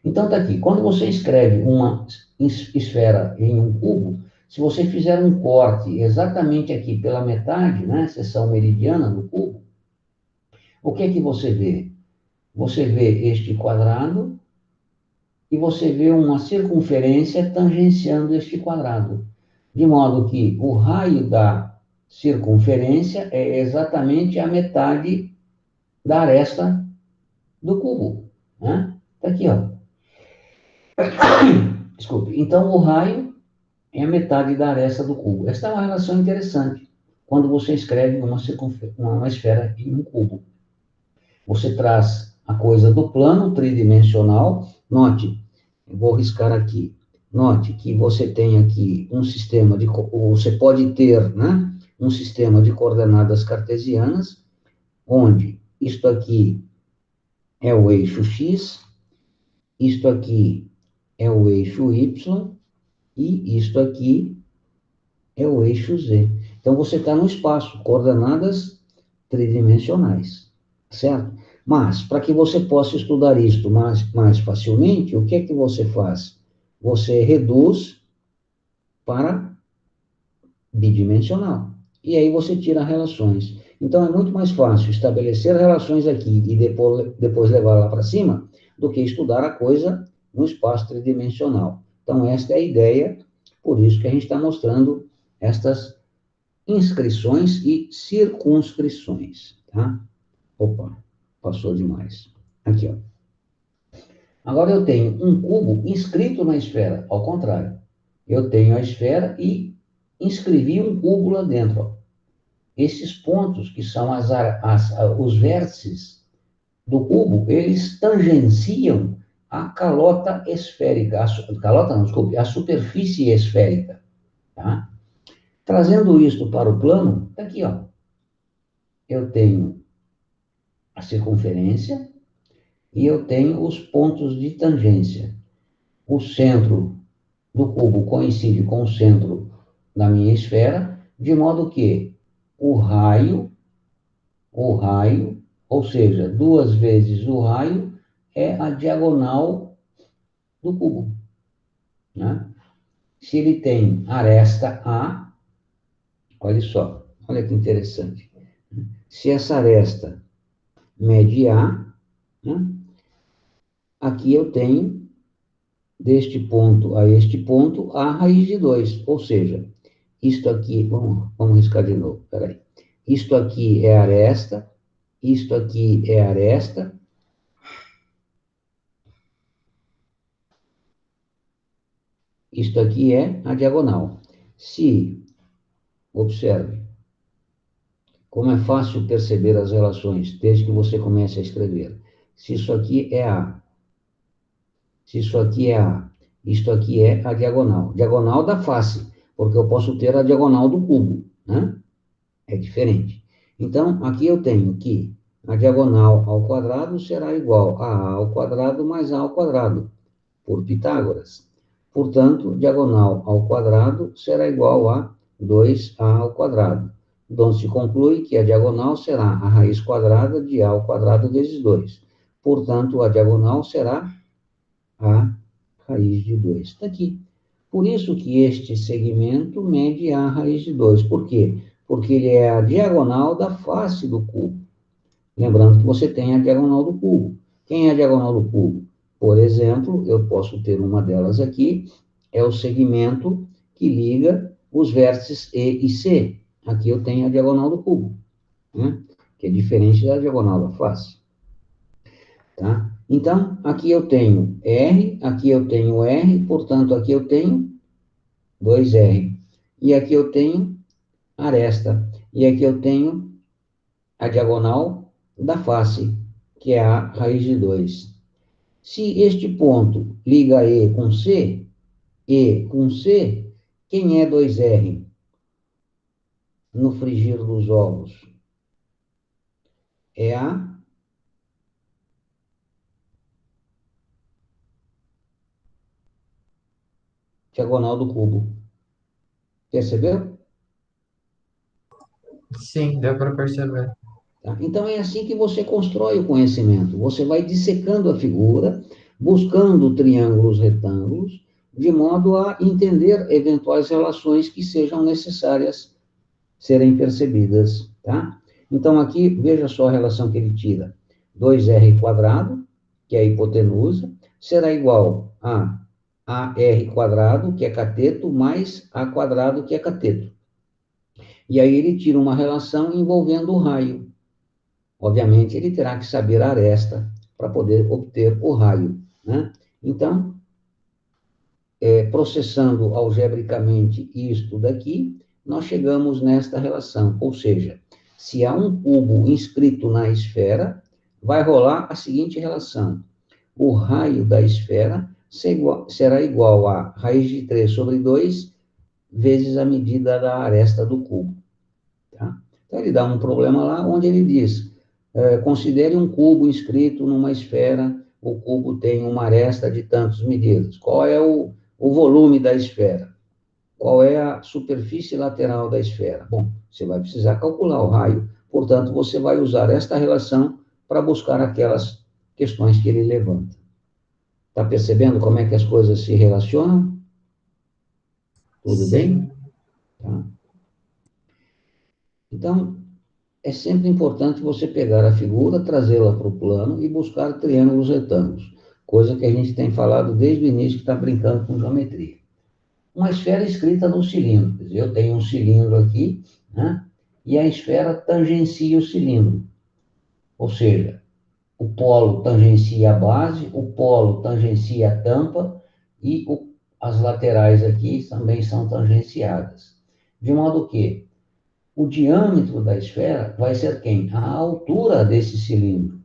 [SPEAKER 1] Então, está aqui. Quando você escreve uma esfera em um cubo, se você fizer um corte exatamente aqui pela metade, né, seção meridiana do cubo, o que é que você vê? Você vê este quadrado e você vê uma circunferência tangenciando este quadrado. De modo que o raio da circunferência é exatamente a metade da aresta do cubo, né? Tá aqui, ó. Desculpe. Então, o raio é a metade da aresta do cubo. Esta é uma relação interessante quando você escreve uma esfera em um cubo. Você traz a coisa do plano tridimensional. Note, eu vou riscar aqui. Note que você tem aqui um sistema de... Você pode ter, né, um sistema de coordenadas cartesianas, onde isto aqui é o eixo X, isto aqui é o eixo Y, e isto aqui é o eixo Z. Então, você está no espaço, coordenadas tridimensionais, certo? Mas, para que você possa estudar isto mais facilmente, o que é que você faz? Você reduz para bidimensional. E aí você tira relações. Então, é muito mais fácil estabelecer relações aqui e depois levar lá para cima do que estudar a coisa no espaço tridimensional. Então, esta é a ideia, por isso que a gente está mostrando estas inscrições e circunscrições, tá? Opa, passou demais. Aqui, ó. Agora eu tenho um cubo inscrito na esfera, ao contrário. Eu tenho a esfera e inscrevi um cubo lá dentro, ó. Esses pontos, que são os vértices do cubo, eles tangenciam a calota esférica, calota não, desculpe, a superfície esférica, tá? Trazendo isto para o plano, tá aqui, ó. Eu tenho a circunferência e eu tenho os pontos de tangência. O centro do cubo coincide com o centro da minha esfera, de modo que o raio, ou seja, 2 vezes o raio, é a diagonal do cubo, né? Se ele tem aresta A, olha só, olha que interessante. Se essa aresta mede A, né? Aqui eu tenho, deste ponto a este ponto, a raiz de 2, ou seja, isto aqui, vamos riscar de novo, peraí. Isto aqui é aresta, isto aqui é aresta, isto aqui é a diagonal. Se, observe, como é fácil perceber as relações, desde que você comece a escrever. Se isso aqui é A, se isso aqui é A, isto aqui é a diagonal. Diagonal da face, porque eu posso ter a diagonal do cubo, né? É diferente. Então, aqui eu tenho que a diagonal ao quadrado será igual a A ao quadrado mais A ao quadrado, por Pitágoras. Portanto, diagonal ao quadrado será igual a 2A ao quadrado. Então, se conclui que a diagonal será a raiz quadrada de A ao quadrado vezes 2. Portanto, a diagonal será a raiz de 2. Está aqui. Por isso que este segmento mede a raiz de 2. Por quê? Porque ele é a diagonal da face do cubo. Lembrando que você tem a diagonal do cubo. Quem é a diagonal do cubo? Por exemplo, eu posso ter uma delas aqui, é o segmento que liga os vértices E e C. Aqui eu tenho a diagonal do cubo, né? Que é diferente da diagonal da face. Tá? Então, aqui eu tenho R, aqui eu tenho R, portanto, aqui eu tenho 2R. E aqui eu tenho aresta. E aqui eu tenho a diagonal da face, que é a raiz de 2. Se este ponto liga E com C, quem é 2R no frigir dos ovos? É a diagonal do cubo. Percebeu?
[SPEAKER 2] Sim, deu para perceber.
[SPEAKER 1] Tá? Então, é assim que você constrói o conhecimento. Você vai dissecando a figura, buscando triângulos, retângulos, de modo a entender eventuais relações que sejam necessárias serem percebidas, tá? Então, aqui, veja só a relação que ele tira. 2R quadrado, que é a hipotenusa, será igual a AR quadrado, que é cateto, mais A quadrado, que é cateto. E aí ele tira uma relação envolvendo o raio. Obviamente, ele terá que saber a aresta para poder obter o raio. né? Então, processando algebricamente isto daqui, nós chegamos nesta relação. Ou seja, se há um cubo inscrito na esfera, vai rolar a seguinte relação. O raio da esfera será igual a raiz de 3 sobre 2 vezes a medida da aresta do cubo. Tá? Então, ele dá um problema lá onde ele diz, considere um cubo inscrito numa esfera, o cubo tem uma aresta de tantas medidas. Qual é o volume da esfera? Qual é a superfície lateral da esfera? Bom, você vai precisar calcular o raio, portanto, você vai usar esta relação para buscar aquelas questões que ele levanta. Está percebendo como é que as coisas se relacionam? Tudo
[SPEAKER 2] Sim.
[SPEAKER 1] bem? Tá. Então, é sempre importante você pegar a figura, trazê-la para o plano e buscar triângulos retângulos, coisa que a gente tem falado desde o início, que está brincando com geometria. Uma esfera escrita no cilindro. Quer dizer, eu tenho um cilindro aqui, né? E a esfera tangencia o cilindro. Ou seja, o polo tangencia a base, o polo tangencia a tampa e as laterais aqui também são tangenciadas. De modo que o diâmetro da esfera vai ser quem? A altura desse cilindro.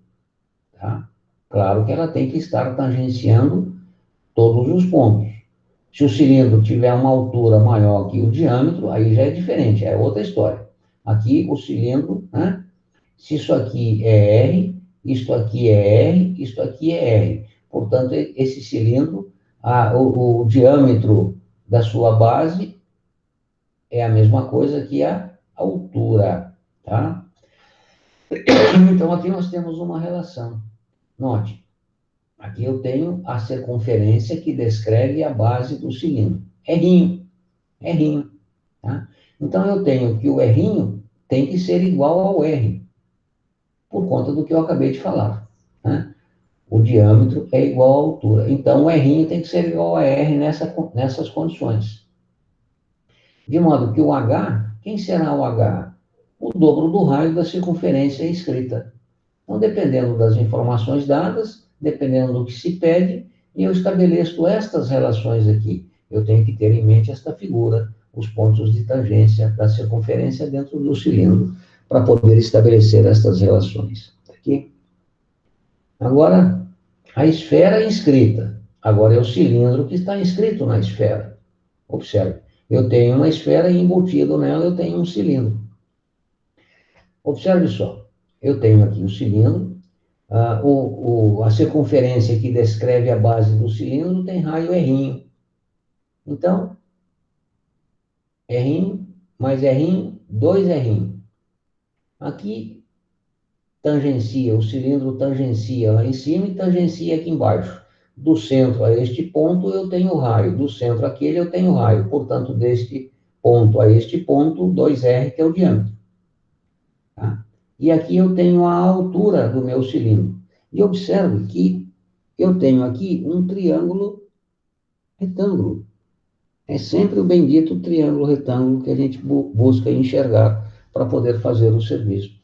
[SPEAKER 1] Tá? Claro que ela tem que estar tangenciando todos os pontos. Se o cilindro tiver uma altura maior que o diâmetro, aí já é diferente, é outra história. Aqui o cilindro, né? Se isso aqui é R, isto aqui é R, isto aqui é R. Portanto, esse cilindro, o diâmetro da sua base é a mesma coisa que a altura, tá? Então, aqui nós temos uma relação. Note, aqui eu tenho a circunferência que descreve a base do cilindro. R'inho, tá? Então, eu tenho que o R'inho tem que ser igual ao R, por conta do que eu acabei de falar, né? O diâmetro é igual à altura. Então, o R'inho tem que ser igual a R nessas condições. De modo que o H, quem será o H? O dobro do raio da circunferência escrita. Então, dependendo das informações dadas, dependendo do que se pede, eu estabeleço estas relações aqui. Eu tenho que ter em mente esta figura, os pontos de tangência da circunferência dentro do cilindro, para poder estabelecer estas relações. Aqui. Agora, a esfera inscrita. Agora é o cilindro que está inscrito na esfera. Observe, eu tenho uma esfera e embutido nela eu tenho um cilindro. Observe só, eu tenho aqui um cilindro, a circunferência que descreve a base do cilindro tem raio R'inho. Então, R'inho mais R'inho, 2 R'inho. Aqui, tangencia, o cilindro tangencia lá em cima e tangencia aqui embaixo. Do centro a este ponto eu tenho raio, do centro àquele eu tenho raio. Portanto, deste ponto a este ponto, 2R, que é o diâmetro. Tá? E aqui eu tenho a altura do meu cilindro. E observe que eu tenho aqui um triângulo retângulo. É sempre o bendito triângulo retângulo que a gente busca enxergar para poder fazer o serviço.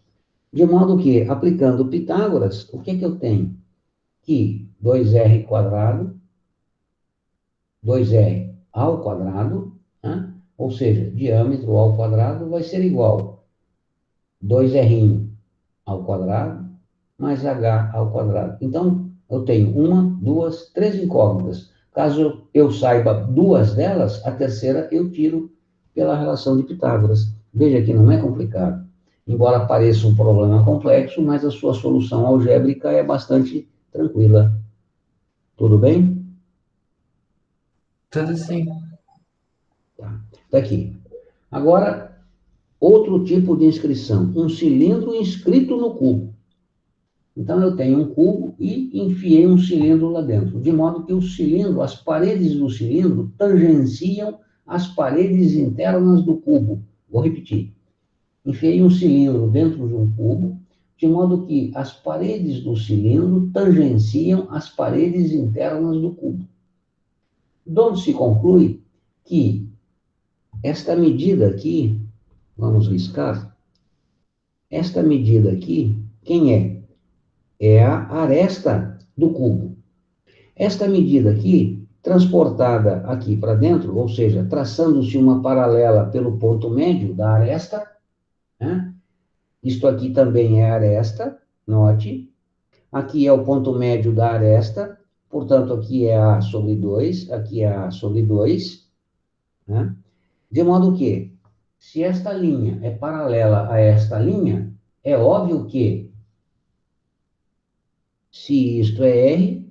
[SPEAKER 1] De modo que, aplicando Pitágoras, o que eu tenho? Que 2R quadrado, 2R ao quadrado, né? Ou seja, diâmetro ao quadrado vai ser igual 2R ao quadrado mais H ao quadrado. Então, eu tenho 1, 2, 3 incógnitas. Caso eu saiba 2 delas, a terceira eu tiro pela relação de Pitágoras. Veja que não é complicado. Embora pareça um problema complexo, mas a sua solução algébrica é bastante tranquila. Tudo bem?
[SPEAKER 2] Tudo sim.
[SPEAKER 1] Tá. Daqui. Agora, outro tipo de inscrição. Um cilindro inscrito no cubo. Então, eu tenho um cubo e enfiei um cilindro lá dentro. De modo que o cilindro, as paredes do cilindro, tangenciam as paredes internas do cubo. Vou repetir. Enfiei um cilindro dentro de um cubo, de modo que as paredes do cilindro tangenciam as paredes internas do cubo. De onde se conclui que esta medida aqui, vamos riscar, esta medida aqui, quem é? É a aresta do cubo. Esta medida aqui, transportada aqui para dentro, ou seja, traçando-se uma paralela pelo ponto médio da aresta, né? Isto aqui também é aresta, note. Aqui é o ponto médio da aresta, portanto, aqui é A sobre 2, aqui é A sobre 2, né? De modo que, se esta linha é paralela a esta linha, é óbvio que, se isto é R,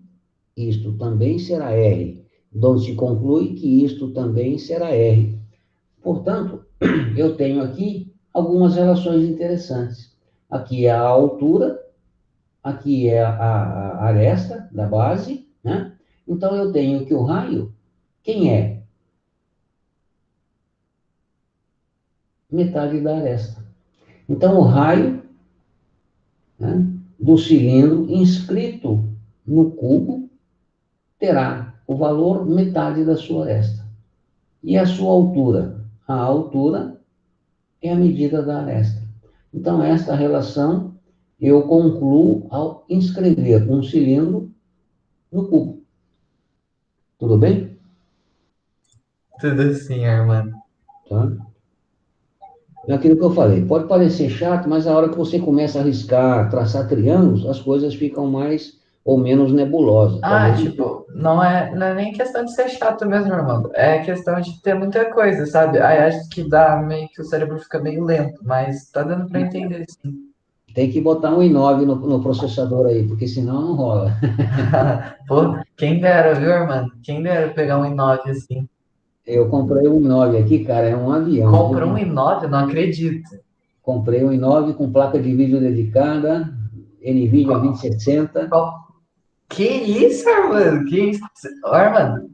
[SPEAKER 1] isto também será R, onde se conclui que isto também será R. Portanto, eu tenho aqui algumas relações interessantes. Aqui é a altura, aqui é a aresta da base, né? Então, eu tenho que o raio, quem é? Metade da aresta. Então, o raio, né, do cilindro inscrito no cubo terá o valor metade da sua aresta. E a sua altura? A altura é a medida da aresta. Então, esta relação eu concluo ao inscrever um cilindro no cubo. Tudo bem?
[SPEAKER 2] Tudo sim, Armando.
[SPEAKER 1] Tá? É aquilo que eu falei. Pode parecer chato, mas a hora que você começa a riscar, traçar triângulos, as coisas ficam mais ou menos nebulosas.
[SPEAKER 2] Ah,
[SPEAKER 1] Talvez.
[SPEAKER 2] tipo, não é nem questão de ser chato mesmo, Armando. É questão de ter muita coisa, sabe? Aí acho que dá meio que o cérebro fica meio lento, mas tá dando pra entender, sim.
[SPEAKER 1] Tem que botar um i9 no processador aí, porque senão não rola.
[SPEAKER 2] Pô, quem dera, viu, Armando? Quem dera pegar um i9 assim.
[SPEAKER 1] Eu comprei um i9 aqui, cara, é um avião,
[SPEAKER 2] Comprou um
[SPEAKER 1] viu?
[SPEAKER 2] i9? Não acredito.
[SPEAKER 1] Comprei um i9 com placa de vídeo dedicada, NVIDIA
[SPEAKER 2] Qual,
[SPEAKER 1] 2060.
[SPEAKER 2] qual- Que isso, Armando? Que isso? Ô, Armando,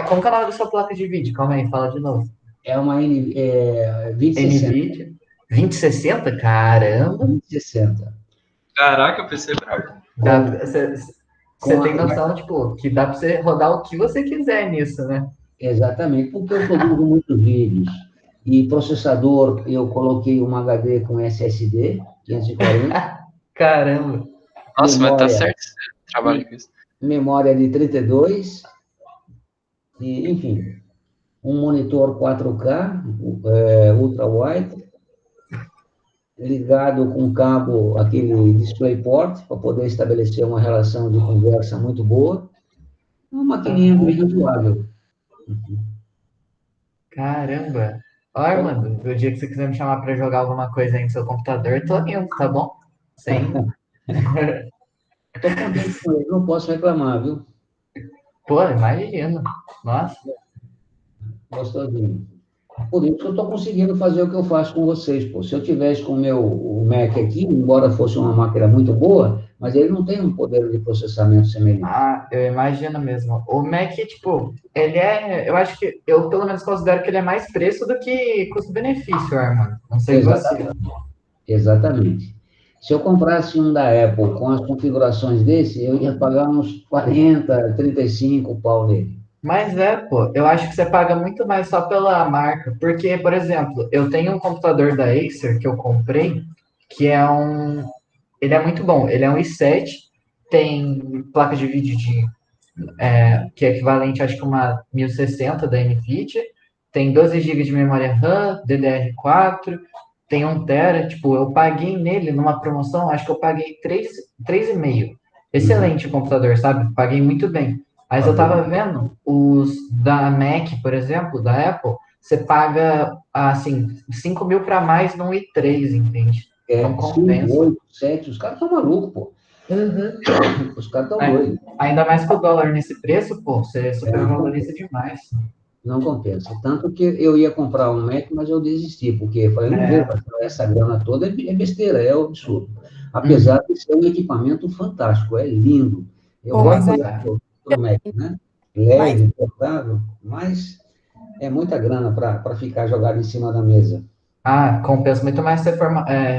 [SPEAKER 2] como que é o nome da sua placa de vídeo? Calma aí, fala de novo.
[SPEAKER 1] É uma 2060.
[SPEAKER 2] NVIDIA 2060? Caramba!
[SPEAKER 1] 2060.
[SPEAKER 4] Caraca, PC bravo.
[SPEAKER 1] Com,
[SPEAKER 2] Você
[SPEAKER 1] com
[SPEAKER 2] tem
[SPEAKER 1] a,
[SPEAKER 2] noção, tipo, que dá pra você rodar o que você quiser nisso, né?
[SPEAKER 1] exatamente, porque eu produzo muitos vídeos. E processador, eu coloquei um HD com SSD, 540,
[SPEAKER 2] Caramba!
[SPEAKER 4] Nossa, mas tá
[SPEAKER 1] memória,
[SPEAKER 4] certo esse trabalho com isso.
[SPEAKER 1] memória de 32, e, enfim, um monitor 4K, ultra wide, ligado com cabo, aquele DisplayPort, para poder estabelecer uma relação de conversa muito boa. Uma maquininha bem razoável.
[SPEAKER 2] Caramba! Olha, mano, o dia que você quiser me chamar pra jogar alguma coisa aí no seu computador, eu tô indo, tá bom? Sem.
[SPEAKER 1] Estou contente com ele, não posso reclamar, viu?
[SPEAKER 2] Pô, imagina. Nossa.
[SPEAKER 1] Gostosinho. Por isso que eu estou conseguindo fazer o que eu faço com vocês, pô. Se eu tivesse com o Mac aqui, embora fosse uma máquina muito boa, mas ele não tem um poder de processamento semelhante.
[SPEAKER 2] Ah, eu imagino mesmo. O Mac, tipo, ele é. Eu acho que. Eu, pelo menos, considero que ele é mais preço do que custo-benefício, Armando. Não sei você.
[SPEAKER 1] Exatamente. Exatamente. Se eu comprasse um da Apple com as configurações desse, eu ia pagar uns 40, 35 pau nele.
[SPEAKER 2] Mas é, pô, eu acho que você paga muito mais só pela marca. Porque, por exemplo, eu tenho um computador da Acer que eu comprei, que é um. Ele é muito bom. Ele é um i7, tem placa de vídeo que é equivalente, acho que uma 1060 da NVIDIA, tem 12 GB de memória RAM, DDR4, tem 1 TB. Tipo, eu paguei nele numa promoção, acho que eu paguei 3,5. Excelente o computador, sabe? Paguei muito bem. Mas eu tava vendo os da Mac, por exemplo, da Apple, você paga, assim, 5 mil para mais no i3, entende? Não
[SPEAKER 1] 5,
[SPEAKER 2] compensa.
[SPEAKER 1] 8, 7, os caras estão malucos, pô.
[SPEAKER 2] Uhum.
[SPEAKER 1] Os caras estão doidos.
[SPEAKER 2] Ainda mais com o dólar nesse preço, pô, você supervaloriza demais.
[SPEAKER 1] Não compensa. Tanto que eu ia comprar um Mac, mas eu desisti, porque eu falei, não vou
[SPEAKER 2] É.
[SPEAKER 1] gastar essa grana toda, é besteira, é absurdo.
[SPEAKER 2] Uhum.
[SPEAKER 1] Apesar de ser um equipamento fantástico, é lindo. Eu
[SPEAKER 3] Pô, mas
[SPEAKER 1] gosto
[SPEAKER 3] aí
[SPEAKER 1] do Mac, né?
[SPEAKER 3] mais
[SPEAKER 1] Leve, portável, mas é muita grana para ficar jogado em cima da mesa.
[SPEAKER 2] Ah, compensa muito mais você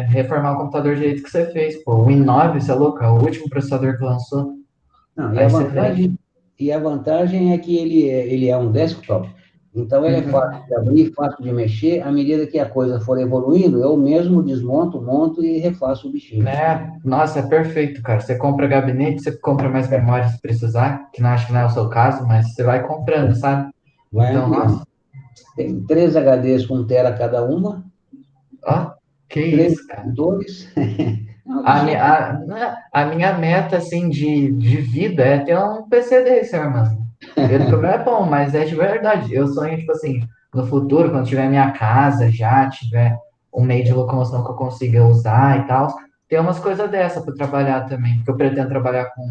[SPEAKER 2] reformar o computador do jeito que você fez, pô. O i9, você é louco, é o último processador que lançou.
[SPEAKER 1] Não,
[SPEAKER 2] Tá excelente.
[SPEAKER 1] e a vantagem é que ele é um desktop. Então, ele é fácil de abrir, fácil de mexer. À medida que a coisa for evoluindo, eu mesmo desmonto, monto e refaço o bichinho.
[SPEAKER 2] Né? Nossa, é perfeito, cara. Você compra gabinete, você compra mais memória se precisar, que não acho que não é o seu caso, mas você vai comprando, sabe?
[SPEAKER 1] Vai
[SPEAKER 2] Então,
[SPEAKER 1] ampliando.
[SPEAKER 2] nossa,
[SPEAKER 1] Tem 3 HDs com 1 tera cada uma,
[SPEAKER 2] ó, que
[SPEAKER 1] 3
[SPEAKER 2] isso, cara.
[SPEAKER 1] monitores. É uma
[SPEAKER 2] A,
[SPEAKER 1] bichinha.
[SPEAKER 2] mi- a minha meta, assim, de vida é ter um PC desse, mano. Pelo que o meu é bom, mas é de verdade. Eu sonho, tipo assim, no futuro, quando tiver minha casa já, tiver um meio de locomoção que eu consiga usar e tal, ter umas coisas dessa para trabalhar também. Porque eu pretendo trabalhar com,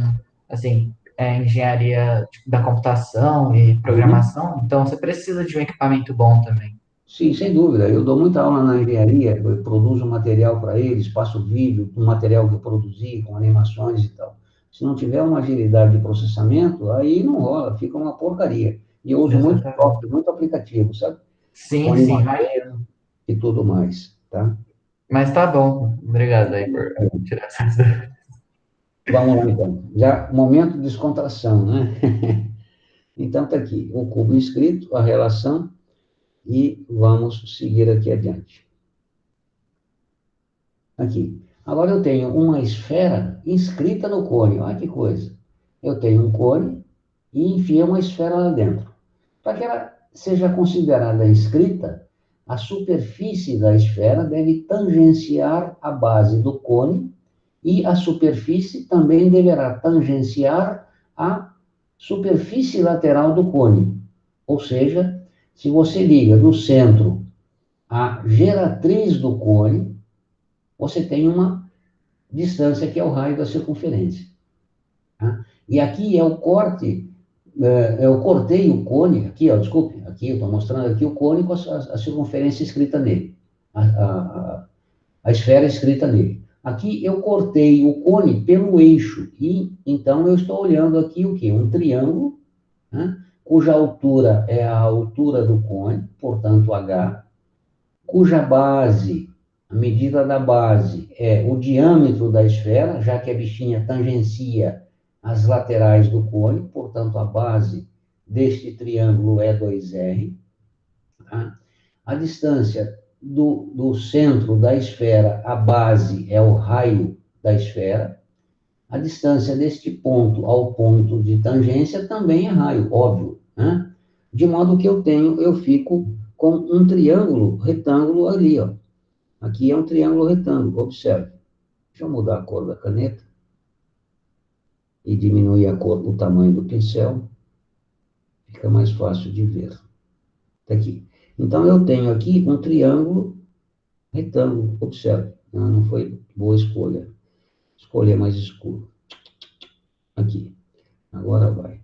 [SPEAKER 2] assim, engenharia tipo, da computação e
[SPEAKER 1] Uhum.
[SPEAKER 2] programação, então você precisa de um equipamento bom também.
[SPEAKER 1] Sim, sem dúvida. Eu dou muita aula na engenharia, eu produzo material para eles, passo vídeo, um material que eu produzi, com animações e tal. Se não tiver uma agilidade de processamento, aí não rola, fica uma porcaria. E eu uso muito
[SPEAKER 2] Exatamente.
[SPEAKER 1] software, muito aplicativo, sabe? Com
[SPEAKER 2] Sim, sim,
[SPEAKER 1] animação
[SPEAKER 2] imagino.
[SPEAKER 1] e tudo mais, tá?
[SPEAKER 2] Mas tá bom. Obrigado aí por tirar essas dúvidas.
[SPEAKER 1] Vamos lá, então. Já, momento de descontração, né? Então, está aqui, o cubo inscrito, a relação, e vamos seguir aqui adiante. Aqui. Agora eu tenho uma esfera inscrita no cone. Olha que coisa. Eu tenho um cone e enfiei uma esfera lá dentro. Para que ela seja considerada inscrita, a superfície da esfera deve tangenciar a base do cone e a superfície também deverá tangenciar a superfície lateral do cone. Ou seja, se você liga no centro a geratriz do cone, você tem uma distância que é o raio da circunferência. Tá? E aqui é o corte, eu cortei o cone, aqui, ó, desculpe, aqui eu estou mostrando aqui o cone com a circunferência escrita nele, a esfera escrita nele. Aqui eu cortei o cone pelo eixo, e então eu estou olhando aqui o quê? Um triângulo, né, cuja altura é a altura do cone, portanto H, cuja base, a medida da base é o diâmetro da esfera, já que a bichinha tangencia as laterais do cone, portanto, a base deste triângulo é 2R. Tá? A distância do centro da esfera à base é o raio da esfera. A distância deste ponto ao ponto de tangência também é raio, óbvio, né? De modo que eu fico com um triângulo retângulo ali, ó. Aqui é um triângulo retângulo, observe. Deixa eu mudar a cor da caneta e diminuir o tamanho do pincel, fica mais fácil de ver. Tá aqui. Então, eu tenho aqui um triângulo retângulo, observe. Não foi boa escolha. Escolher mais escuro. Aqui. Agora vai.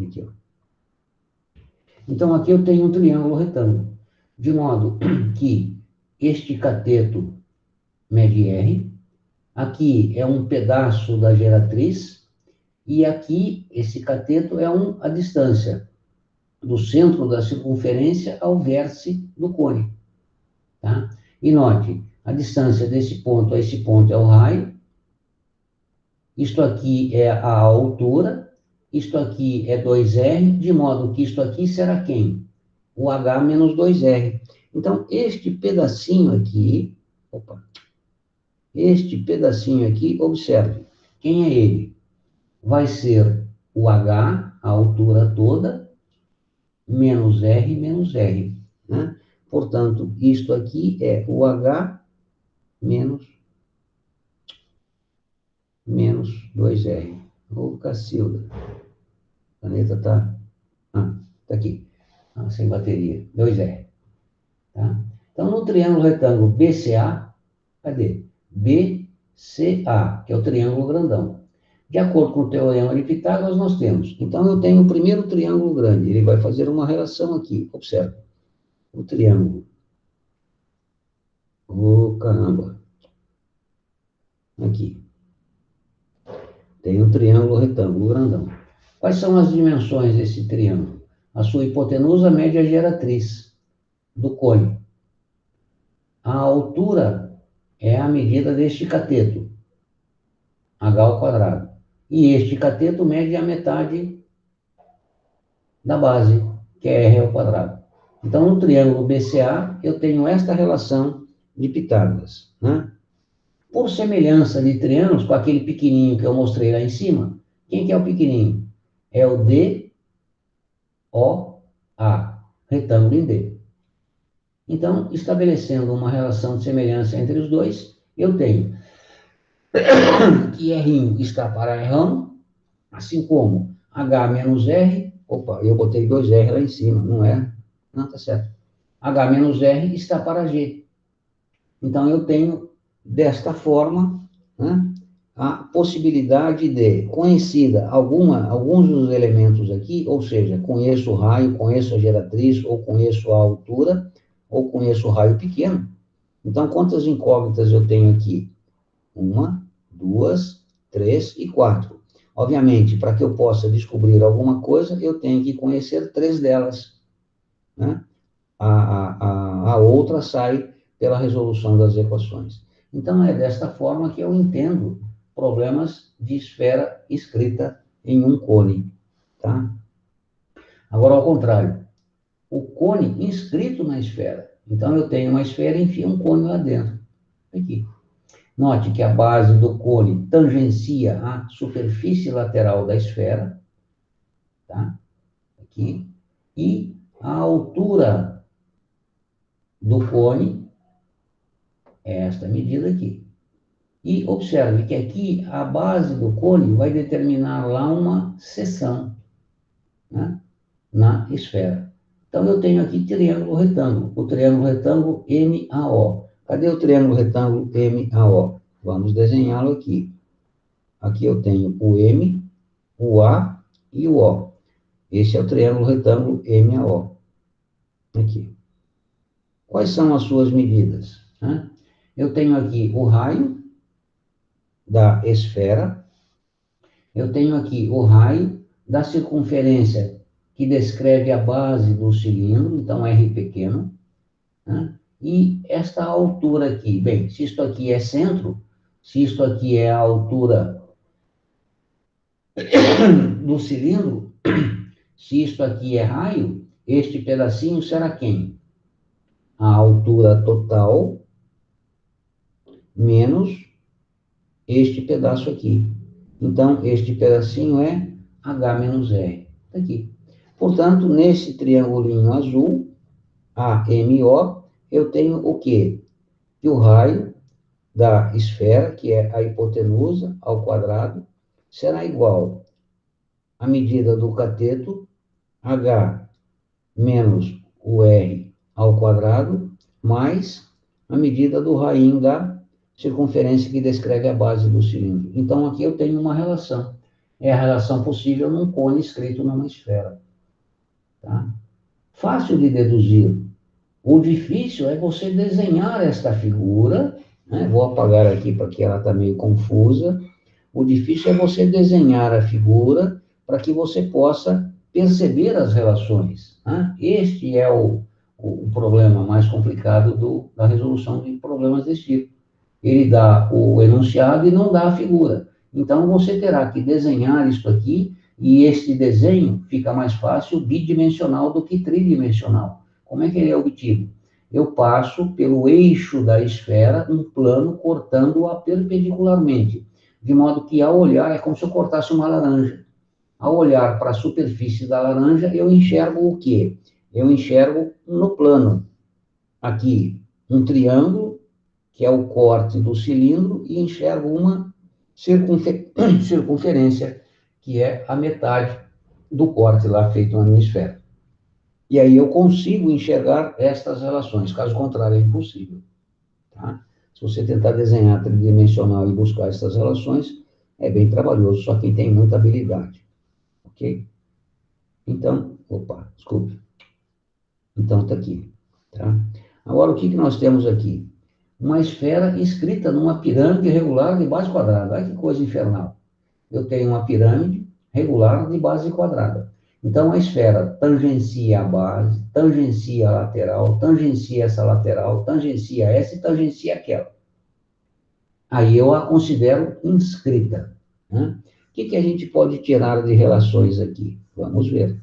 [SPEAKER 1] Aqui, ó. Então, aqui eu tenho um triângulo retângulo, de modo que este cateto mede R, aqui é um pedaço da geratriz, e aqui, esse cateto é a distância do centro da circunferência ao vértice do cone. Tá? E note, a distância desse ponto a esse ponto é o raio, isto aqui é a altura, isto aqui é 2R, de modo que isto aqui será quem? O H menos 2R. Então, este pedacinho aqui, este pedacinho aqui, observe, quem é ele? Vai ser o H, a altura toda, menos R, né? Portanto, isto aqui é o H menos 2R. Ô, Cacilda, a caneta tá... tá aqui. Sem bateria. 2R. Tá? Então, no triângulo retângulo BCA, cadê? BCA, que é o triângulo grandão. De acordo com o teorema de Pitágoras, nós temos. Então, eu tenho o primeiro triângulo grande. Ele vai fazer uma relação aqui. Observe. O triângulo. Caramba. Aqui. Tem um triângulo retângulo grandão. Quais são as dimensões desse triângulo? A sua hipotenusa mede a geratriz do cone. A altura é a medida deste cateto, H ao quadrado. E este cateto mede a metade da base, que é R ao quadrado. Então, no triângulo BCA, eu tenho esta relação de Pitágoras, né? Por semelhança de triângulos com aquele pequenininho que eu mostrei lá em cima, quem que é o pequenininho? É o DOA, retângulo em D. Então, estabelecendo uma relação de semelhança entre os dois, eu tenho que R está para R1, assim como H menos R, opa, eu botei 2R lá em cima, não é? Não, tá certo. H menos R está para G. Então, eu tenho, desta forma, né, a possibilidade de, conhecida alguns dos elementos aqui, ou seja, conheço o raio, conheço a geratriz, ou conheço a altura, ou conheço o raio pequeno. Então, quantas incógnitas eu tenho aqui? 1, 2, 3 e 4. Obviamente, para que eu possa descobrir alguma coisa, eu tenho que conhecer 3 delas, né? A outra sai pela resolução das equações. Então, é desta forma que eu entendo problemas de esfera escrita em um cone, tá? Agora, ao contrário, o cone inscrito na esfera. Então, eu tenho uma esfera e enfio um cone lá dentro. Aqui. Note que a base do cone tangencia a superfície lateral da esfera, tá? Aqui. E a altura do cone é esta medida aqui. E observe que aqui a base do cone vai determinar lá uma seção, né, na esfera. Então, eu tenho aqui triângulo retângulo, o triângulo retângulo MAO. Cadê o triângulo retângulo MAO? Vamos desenhá-lo aqui. Aqui eu tenho o M, o A e o O. Esse é o triângulo retângulo MAO. Aqui. Quais são as suas medidas, né? Eu tenho aqui o raio da esfera, eu tenho aqui o raio da circunferência que descreve a base do cilindro, então R pequeno, né? E esta altura aqui, bem, se isto aqui é centro, se isto aqui é a altura do cilindro, se isto aqui é raio, este pedacinho será quem? A altura total menos este pedaço aqui. Então, este pedacinho é H menos R. Aqui. Portanto, nesse triangulinho azul, AMO, eu tenho o quê? Que o raio da esfera, que é a hipotenusa ao quadrado, será igual à medida do cateto, H menos o R ao quadrado, mais a medida do rainho da circunferência que descreve a base do cilindro. Então, aqui eu tenho uma relação. É a relação possível num cone escrito numa esfera. Tá? Fácil de deduzir. O difícil é você desenhar esta figura, né? Vou apagar aqui porque ela está meio confusa. O difícil é você desenhar a figura para que você possa perceber as relações, né? Este é o problema mais complicado da resolução de problemas desse tipo. Ele dá o enunciado e não dá a figura. Então, você terá que desenhar isso aqui, e este desenho fica mais fácil bidimensional do que tridimensional. Como é que ele é obtido? Eu passo pelo eixo da esfera um plano cortando-a perpendicularmente, de modo que, ao olhar, é como se eu cortasse uma laranja. Ao olhar para a superfície da laranja, eu enxergo o quê? Eu enxergo no plano, aqui, um triângulo, que é o corte do cilindro, e enxergo uma circunferência, que é a metade do corte lá feito na minha esfera. E aí eu consigo enxergar estas relações, caso contrário é impossível. Tá? Se você tentar desenhar tridimensional e buscar essas relações, é bem trabalhoso, só quem tem muita habilidade. Ok? Então, desculpe. Então, está aqui. Tá? Agora, o que nós temos aqui? Uma esfera inscrita numa pirâmide regular de base quadrada. Olha que coisa infernal. Eu tenho uma pirâmide regular de base quadrada. Então, a esfera tangencia a base, tangencia a lateral, tangencia essa lateral, tangencia essa e tangencia aquela. Aí eu a considero inscrita. Né? O que a gente pode tirar de relações aqui? Vamos ver.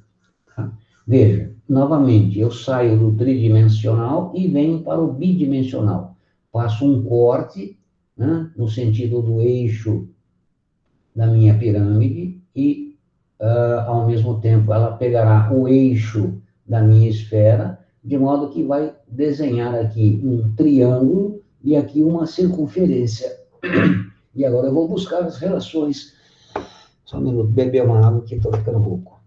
[SPEAKER 1] Tá? Veja, novamente, eu saio do tridimensional e venho para o bidimensional. Faço um corte, né, no sentido do eixo da minha pirâmide e, ao mesmo tempo, ela pegará o eixo da minha esfera, de modo que vai desenhar aqui um triângulo e aqui uma circunferência. E agora eu vou buscar as relações. Só um minuto, beber uma água que estou ficando rouco.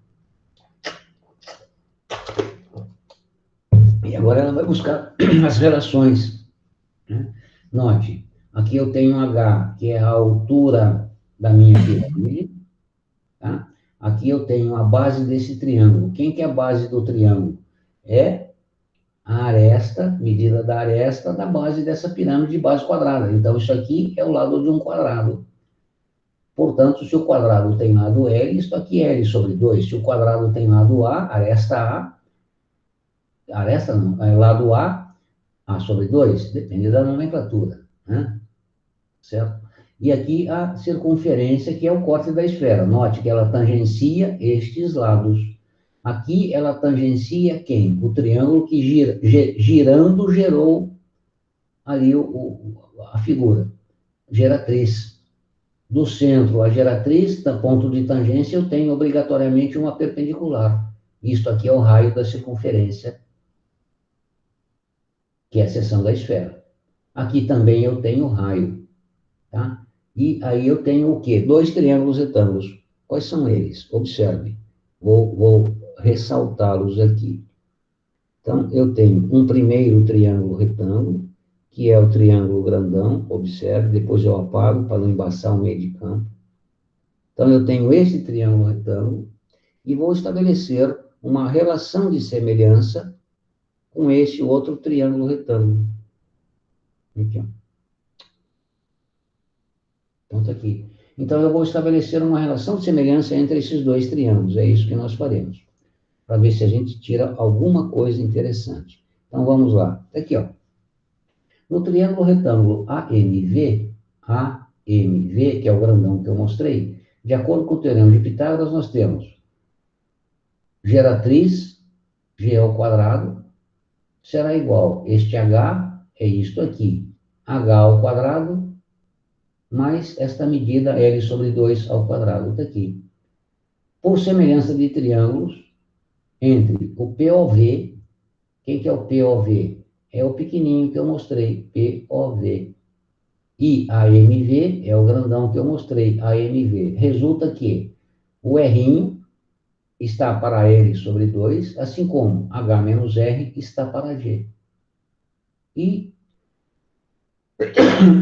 [SPEAKER 1] E agora ela vai buscar as relações, né? Note, aqui eu tenho H, que é a altura da minha pirâmide, tá? Aqui eu tenho a base desse triângulo. Quem que é a base do triângulo? É a aresta, medida da aresta da base dessa pirâmide de base quadrada. Então, isso aqui é o lado de um quadrado. Portanto, se o quadrado tem lado L, isso aqui é L sobre 2. Se o quadrado tem lado A, aresta não, é lado A sobre 2, depende da nomenclatura, né? Certo? E aqui a circunferência, que é o corte da esfera. Note que ela tangencia estes lados. Aqui ela tangencia quem? O triângulo que girando gerou ali a figura, geratriz. Do centro à geratriz, da ponto de tangência, eu tenho obrigatoriamente uma perpendicular. Isto aqui é o raio da circunferência, que é a seção da esfera. Aqui também eu tenho raio, tá? E aí eu tenho o quê? 2 triângulos retângulos. Quais são eles? Observe. Vou ressaltá-los aqui. Então, eu tenho um primeiro triângulo retângulo, que é o triângulo grandão, observe, depois eu apago para não embaçar o meio de campo. Então, eu tenho esse triângulo retângulo e vou estabelecer uma relação de semelhança com esse outro triângulo retângulo. Aqui, ó. Então, tá aqui. Então, eu vou estabelecer uma relação de semelhança entre esses 2 triângulos. É isso que nós faremos, para ver se a gente tira alguma coisa interessante. Então, vamos lá. Tá aqui, ó. No triângulo retângulo AMV, que é o grandão que eu mostrei, de acordo com o teorema de Pitágoras, nós temos geratriz, G ao quadrado, será igual, este H é isto aqui, H ao quadrado, mais esta medida L sobre 2 ao quadrado, está aqui. Por semelhança de triângulos, entre o POV, quem que é o POV? É o pequenininho que eu mostrei, POV. E AMV é o grandão que eu mostrei, AMV. Resulta que o R está para L sobre 2, assim como H menos R está para G. E,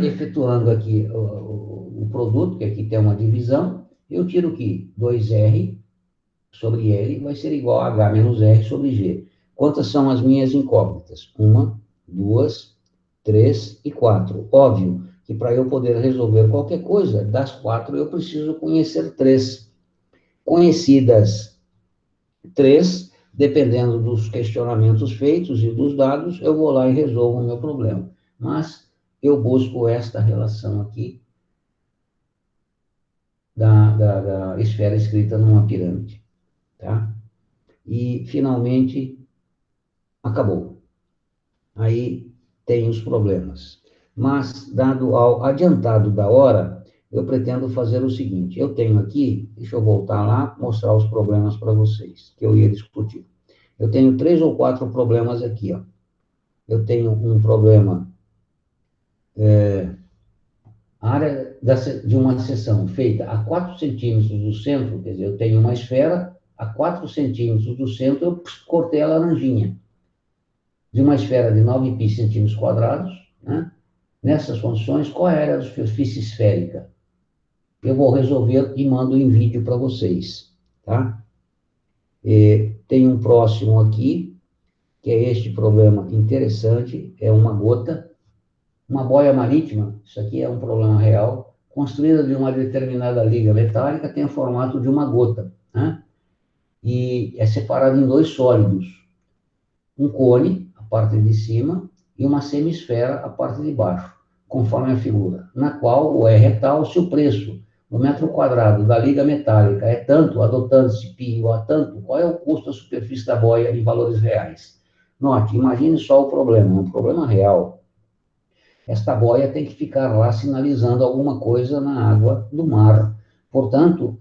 [SPEAKER 1] efetuando aqui o produto, que aqui tem uma divisão, eu tiro que 2R sobre L vai ser igual a H menos R sobre G. Quantas são as minhas incógnitas? 1, 2, 3 e 4. Óbvio que para eu poder resolver qualquer coisa, das 4 eu preciso conhecer 3. Conhecidas 3, dependendo dos questionamentos feitos e dos dados, eu vou lá e resolvo o meu problema. Mas eu busco esta relação aqui da esfera escrita numa pirâmide, tá? E, finalmente, acabou. Aí tem os problemas. Mas, dado ao adiantado da hora, eu pretendo fazer o seguinte. Eu tenho aqui, deixa eu voltar lá, mostrar os problemas para vocês, que eu ia discutir. Eu tenho 3 ou 4 problemas aqui, ó. Eu tenho um problema, área de uma seção feita a 4 centímetros do centro, quer dizer, eu tenho uma esfera a 4 centímetros do centro, eu cortei a laranjinha. De uma esfera de 9 π centímetros quadrados, né? Nessas condições, qual é a área da superfície esférica? Eu vou resolver e mando em vídeo para vocês, tá? Tem um próximo aqui, que é este problema interessante, é uma gota, uma boia marítima, isso aqui é um problema real, construída de uma determinada liga metálica, tem o formato de uma gota, né? E é separada em 2 sólidos, um cone, a parte de cima, e uma semisfera, a parte de baixo, conforme a figura, na qual o R é tal se o preço o metro quadrado da liga metálica é tanto, adotando-se π igual a tanto, qual é o custo da superfície da boia em valores reais? Note, imagine só o problema, um problema real. Esta boia tem que ficar lá sinalizando alguma coisa na água do mar. Portanto,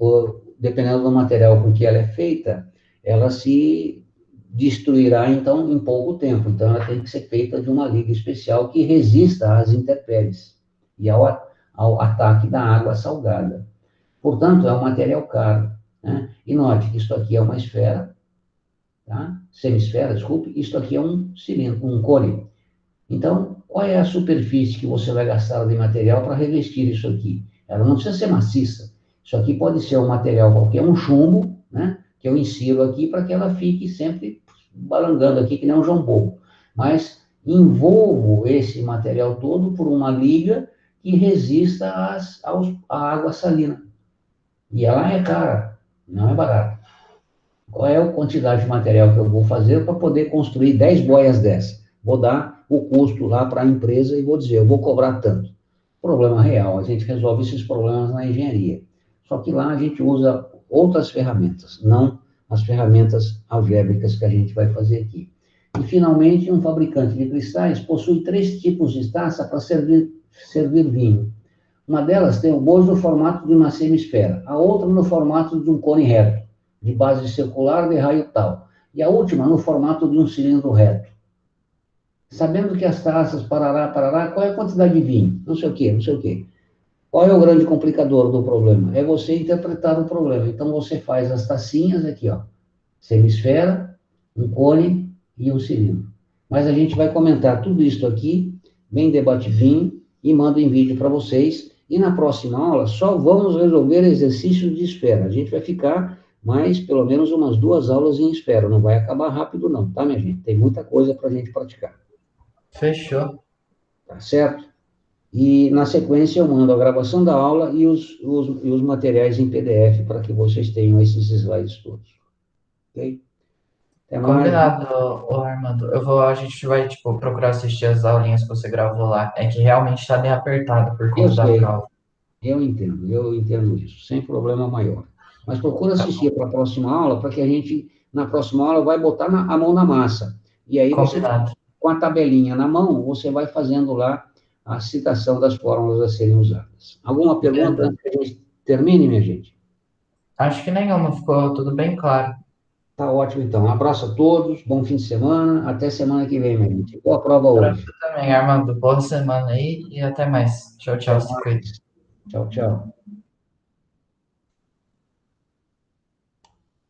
[SPEAKER 1] dependendo do material com que ela é feita, ela se destruirá, então, em pouco tempo. Então, ela tem que ser feita de uma liga especial que resista às intempéries e ao ataque da água salgada. Portanto, é um material caro, né? E note que isto aqui é uma esfera, tá? Semisfera, desculpe, isto aqui é um cilindro, um cone. Então, qual é a superfície que você vai gastar de material para revestir isso aqui? Ela não precisa ser maciça. Isso aqui pode ser um material qualquer, um chumbo, né? Que eu insiro aqui para que ela fique sempre balangando aqui, que nem um jambô. Mas envolvo esse material todo por uma liga que resista à água salina. E ela é cara, não é barata. Qual é a quantidade de material que eu vou fazer para poder construir 10 boias dessa? Vou dar o custo lá para a empresa e vou dizer, eu vou cobrar tanto. Problema real, a gente resolve esses problemas na engenharia. Só que lá a gente usa outras ferramentas, não as ferramentas algébricas que a gente vai fazer aqui. E, finalmente, um fabricante de cristais possui 3 tipos de taça para servir vinho. Uma delas tem o bojo no formato de uma semisfera, a outra no formato de um cone reto, de base circular de raio tal, e a última no formato de um cilindro reto. Sabendo que as taças, parará, qual é a quantidade de vinho? Não sei o quê, não sei o quê. Qual é o grande complicador do problema? É você interpretar o problema. Então, você faz as tacinhas aqui, ó, semisfera, um cone e um cilindro. Mas a gente vai comentar tudo isso aqui, bem debatidinho, e mando em vídeo para vocês. E na próxima aula, só vamos resolver exercícios de esfera. A gente vai ficar mais, pelo menos, umas 2 aulas em esfera. Não vai acabar rápido, não, tá, minha gente? Tem muita coisa para a gente praticar.
[SPEAKER 2] Fechou.
[SPEAKER 1] Tá certo? E, na sequência, eu mando a gravação da aula e os materiais em PDF para que vocês tenham esses slides todos. Ok? Até mais.
[SPEAKER 2] Combinado, ô Armando. A gente vai, tipo, procurar assistir as aulinhas que você gravou lá. É que realmente está bem apertado por
[SPEAKER 1] Eu
[SPEAKER 2] conta da
[SPEAKER 1] sei,
[SPEAKER 2] prova.
[SPEAKER 1] eu entendo isso, sem problema maior. Mas procura assistir para a próxima aula, para que a gente, na próxima aula, vai botar a mão na massa. E aí você,
[SPEAKER 2] Combinado.
[SPEAKER 1] com a tabelinha na mão, você vai fazendo lá a citação das fórmulas a serem usadas. Alguma pergunta antes que a gente termine, minha gente?
[SPEAKER 2] Acho que nenhuma, ficou tudo bem claro.
[SPEAKER 1] Tá ótimo, então. Um abraço a todos, bom fim de semana, até semana que vem, minha gente. Boa prova
[SPEAKER 2] Para
[SPEAKER 1] hoje.
[SPEAKER 2] você também, Armando. Boa semana aí e até mais. Tchau, tchau.
[SPEAKER 1] Até
[SPEAKER 2] Se cuida.
[SPEAKER 1] mais. Tchau, tchau.